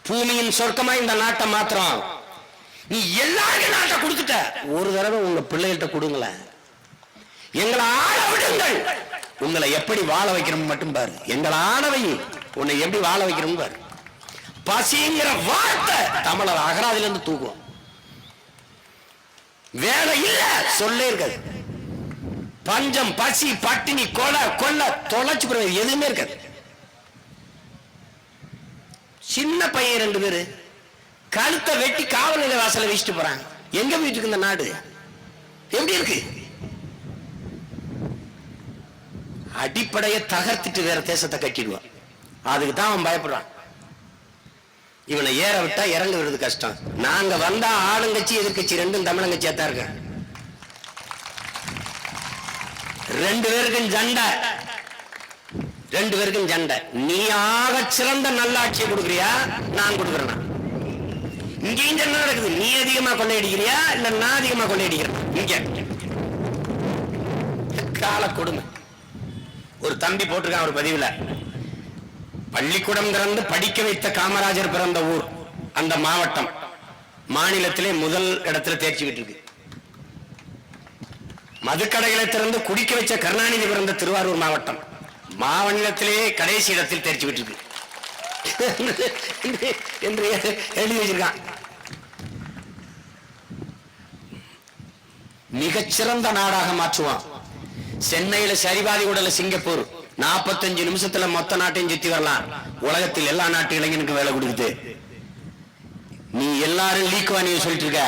பூமியின் சொர்க்கமா இந்த நாட்டை மாத்திரம். நீ எல்லாருக்கும் நாட்டை கொடுத்துட்ட, ஒரு தடவை உங்க பிள்ளைகிட்ட கொடுங்கள, எங்களை ஆள விடுங்கள். உங்களை எப்படி வாழ வைக்கிறோம் மட்டும் பாரு. எங்களை ஆளவை உன்னை எப்படி வாழ வைக்கிறோம் பாரு. பசிங்கிற வார்த்தை தமிழர் அகராதில இருந்து தூக்குவோம். வேலை இல்ல சொல்லே இருக்காது. பஞ்சம், பசி, பட்டினி, கொள்ள தொலைச்சு எதுவுமே இருக்காது. சின்ன பையன் 2 பேரு கழுத்தை வெட்டி காவல் நிலைய வாசல வீசிட்டு போறாங்க. எங்க போயிட்டு இருக்கு இந்த நாடு? எப்படி இருக்கு? அடிப்படையை தகர்த்துட்டு வேற தேசத்தை கட்டிடுவான். அதுக்கு தான் அவன் பயப்படுறான். இவனை ஏற விட்டா இறங்க விடுறது கஷ்டம். நாங்க வந்தா ஆளுங்கட்சி எதிர்கட்சி ரெண்டும் தமிழங்கட்சியா தான் இருக்க. 2 பேருக்கும் சண்டை. நீ ஆக சிறந்த நல்லாட்சியை கொடுக்குறியா, நான் கொடுக்குறேன். இங்கேயும் சண்டை நடக்குது. நீ அதிகமா கொள்ளையடிக்கிறியா இல்ல நான் அதிகமா கொள்ளையடிக்கிறேன்? இங்க கால கொடுமை. ஒரு தம்பி போட்டிருக்கான் ஒரு பதிவுல, பள்ளிக்கூடம் திறந்து படிக்க வைத்த காமராஜர் பிறந்த ஊர் அந்த மாவட்டம் மாநிலத்திலே முதல் இடத்துல தேர்ச்சி விட்டுருக்கு. மதுக்கடைகளை திறந்து குடிக்க வச்ச கருணாநிதி பிறந்த திருவாரூர் மாவட்டம் மாநிலத்திலேயே கடைசி இடத்தில் தேர்ச்சி விட்டுருக்கு என்று எழுதி வச்சிருக்கான். மிகச்சிறந்த நாடாக மாற்றுவான். சென்னையில சரிபாதி உடல சிங்கப்பூர் 45 நிமிஷத்துல மொத்த நாட்டையும் சுத்தி வரலாம். உலகத்தில் எல்லா நாட்டு இளைஞனுக்கு வேலை கொடுக்குது. நீ எல்லாரும் லீக்வானியை சொல்லிட்டு இருக்க.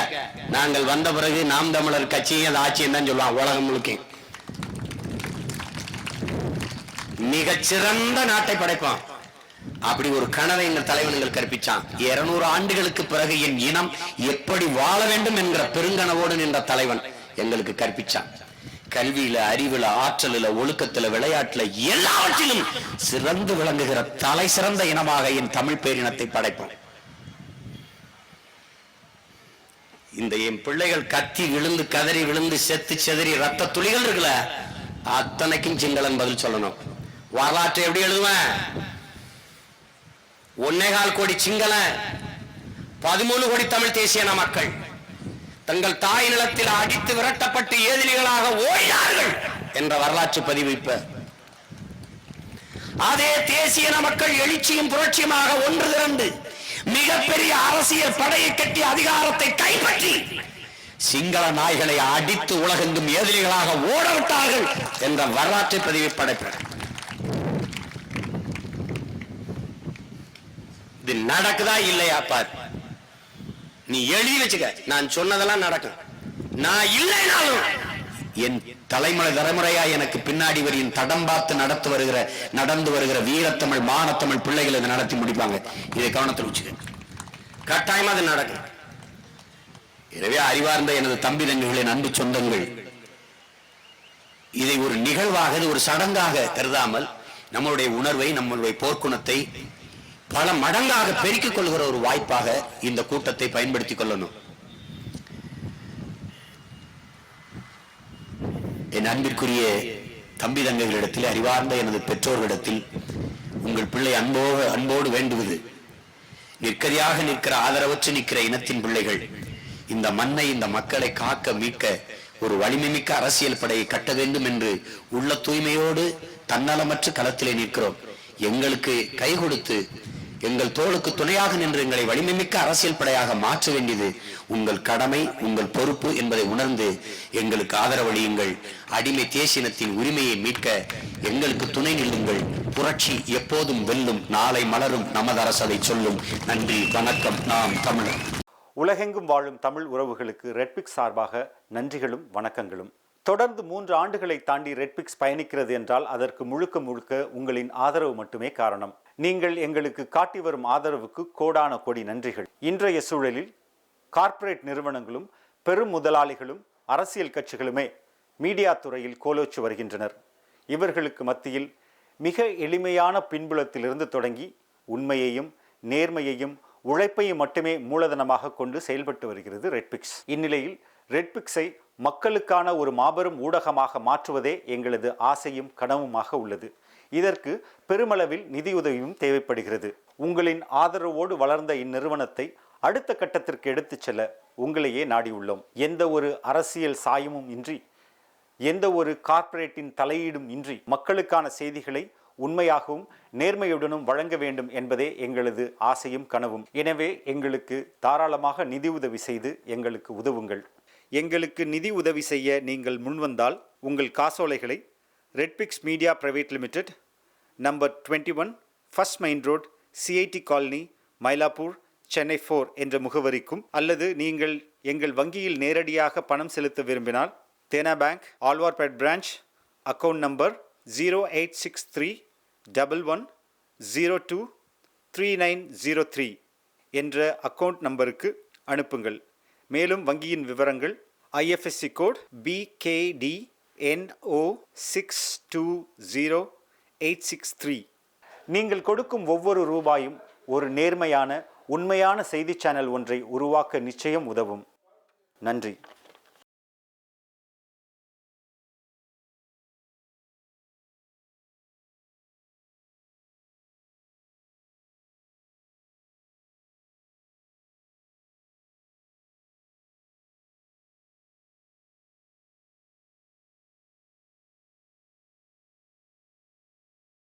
நாங்கள் வந்த பிறகு நாம் தமிழர் கட்சியும் அந்த ஆட்சியும் தான் சொல்லுவான் உலகம் முழுக்க. மிகச்சிறந்த நாட்டை படைப்பான். அப்படி ஒரு கனவை எங்கள் தலைவர்கள் கற்பிச்சான். 200 ஆண்டுகளுக்கு பிறகு என் இனம் எப்படி வாழ வேண்டும் என்கிற பெருங்கனவோடு நின்ற தலைவன் எங்களுக்கு கற்பிச்சான். கல்வியில, அறிவுல, ஆற்றலில, ஒழுக்கத்துல, விளையாட்டுல எல்லாவற்றிலும் சிறந்து விளங்குகிற தலை சிறந்த இனமாக என் தமிழ் பேரினத்தை படைப்போம். இந்த என் பிள்ளைகள் கத்தி விழுந்து கதறி விழுந்து செத்து செதறி ரத்த துளிகள் இருக்குல்ல, அத்தனைக்கும் சிங்களன் பதில் சொல்லணும். வரலாற்றை எப்படி எழுதுவேன்? 1.25 கோடி சிங்கள, 13 கோடி தமிழ் தேசிய மக்கள் தங்கள் தாய் நிலத்தில் அடித்து விரட்டப்பட்டு ஏதிலிகளாக ஓடினார்கள் என்ற வரலாற்று பதிவிப்ப அதே தேசிய மக்கள் எழுச்சியும் புரட்சியுமாக ஒன்று திரண்டு மிகப்பெரிய அரசியல் படையை கட்டி அதிகாரத்தை கைப்பற்றி சிங்கள நாய்களை அடித்து உலகெங்கும் ஏதிலிகளாக ஓடவிட்டார்கள் என்ற வரலாற்றை பதிவை படைப்பார். இது நடக்குதா இல்லையா பார். நீ எழுதி வச்சுக்க, நான் சொன்னதெல்லாம் நடக்கும். நான் இல்லைனாலும் என் தலைமுறையா எனக்கு பின்னாடி வரியின் தடம் பார்த்து நடந்து வருகிற வீரத்தமிழ் மானத்தமிழ் பிள்ளைகள் இதை நடத்தி முடிப்பாங்க. இதை கவனத்தில் வச்சுக்க, கட்டாயமா அது நடக்கும். எனவே அறிவார்ந்த எனது தம்பி தங்கைகளின் அன்பு சொந்தங்கள், இதை ஒரு நிகழ்வாக ஒரு சடங்காக கருதாமல் நம்மளுடைய உணர்வை நம்மளுடைய போர்க்குணத்தை பல மடங்காக பெருக்கிக் கொள்கிற ஒரு வாய்ப்பாக இந்த கூட்டத்தை பயன்படுத்திக் கொள்ளணும். என் அன்பிற்குரிய தம்பி தங்கைகளிடத்தில், அறிவார்ந்த எனது பெற்றோர்களிடத்தில் உங்கள் பிள்ளை அன்போடு வேண்டுவது, நிற்கதியாக நிற்கிற ஆதரவற்று நிற்கிற இனத்தின் பிள்ளைகள் இந்த மண்ணை இந்த மக்களை காக்க மீட்க ஒரு வலிமைமிக்க அரசியல் படையை கட்ட வேண்டும் என்று உள்ள தூய்மையோடு தன்னலமற்ற களத்திலே நிற்கிறோம். எங்களுக்கு கை கொடுத்து எங்கள் தோளுக்கு துணையாக நின்று எங்களை வலிமைமிக்க அரசியல் படையாக மாற்ற வேண்டியது உங்கள் கடமை, உங்கள் பொறுப்பு என்பதை உணர்ந்து எங்களுக்கு ஆதரவளியுங்கள். அடிமை தேசியனத்தின் உரிமையை மீட்க எங்களுக்கு துணை நில்லுங்கள். புரட்சி எப்போதும் வெல்லும், நாளை மலரும், நமது அரசு அதை சொல்லும். நன்றி, வணக்கம். நாம் தமிழர். உலகெங்கும் வாழும் தமிழ் உறவுகளுக்கு ரெட்பிக்ஸ் சார்பாக நன்றிகளும் வணக்கங்களும். தொடர்ந்து 3 ஆண்டுகளை தாண்டி ரெட்பிக்ஸ் பயணிக்கிறது என்றால் அதற்கு முழுக்க உங்களின் ஆதரவு மட்டுமே காரணம். நீங்கள் எங்களுக்கு காட்டி வரும் ஆதரவுக்கு கோடான கோடி நன்றிகள். இன்றைய சூழலில் கார்ப்பரேட் நிறுவனங்களும் பெரும் முதலாளிகளும் அரசியல் கட்சிகளுமே மீடியா துறையில் கோலோச்சு வருகின்றனர். இவர்களுக்கு மத்தியில் மிக எளிமையான பின்புலத்திலிருந்து தொடங்கி உண்மையையும் நேர்மையையும் உழைப்பையும் மட்டுமே மூலதனமாக கொண்டு செயல்பட்டு வருகிறது ரெட்பிக்ஸ். இந்நிலையில் ரெட்பிக்ஸை மக்களுக்கான ஒரு மாபெரும் ஊடகமாக மாற்றுவதே எங்களது ஆசையும் கனவுமாக உள்ளது. இதற்கு பெருமளவில் நிதியுதவியும் தேவைப்படுகிறது. உங்களின் ஆதரவோடு வளர்ந்த இந்நிறுவனத்தை அடுத்த கட்டத்திற்கு எடுத்துச் செல்ல உங்களையே நாடியுள்ளோம். எந்த ஒரு அரசியல் சாயமும் இன்றி, எந்த ஒரு கார்ப்பரேட்டின் தலையீடும் இன்றி மக்களுக்கான செய்திகளை உண்மையாகவும் நேர்மையுடனும் வழங்க வேண்டும் என்பதே எங்களது ஆசையும் கனவும். எனவே எங்களுக்கு தாராளமாக நிதி உதவி செய்து எங்களுக்கு உதவுங்கள். எங்களுக்கு நிதி உதவி செய்ய நீங்கள் முன்வந்தால் உங்கள் காசோலைகளை Redpix media private limited, number 21, first main road, CID colony, Mylapore, Chennai 4 என்ற முகவரிக்கும், அல்லது நீங்கள் எங்கள் வங்கியில் நேரடியாக பணம் செலுத்த விரும்பினால் Dena bank, Alwarpet branch, account number 086311023903 என்ற அக்கவுண்ட் நம்பருக்கு அனுப்புங்கள். மேலும் வங்கியின் விவரங்கள் IFSC கோட் BKDNO620863. நீங்கள் கொடுக்கும் ஒவ்வொரு ரூபாயும் ஒரு நேர்மையான உண்மையான செய்தி சேனல் ஒன்றை உருவாக்க நிச்சயம் உதவும். நன்றி.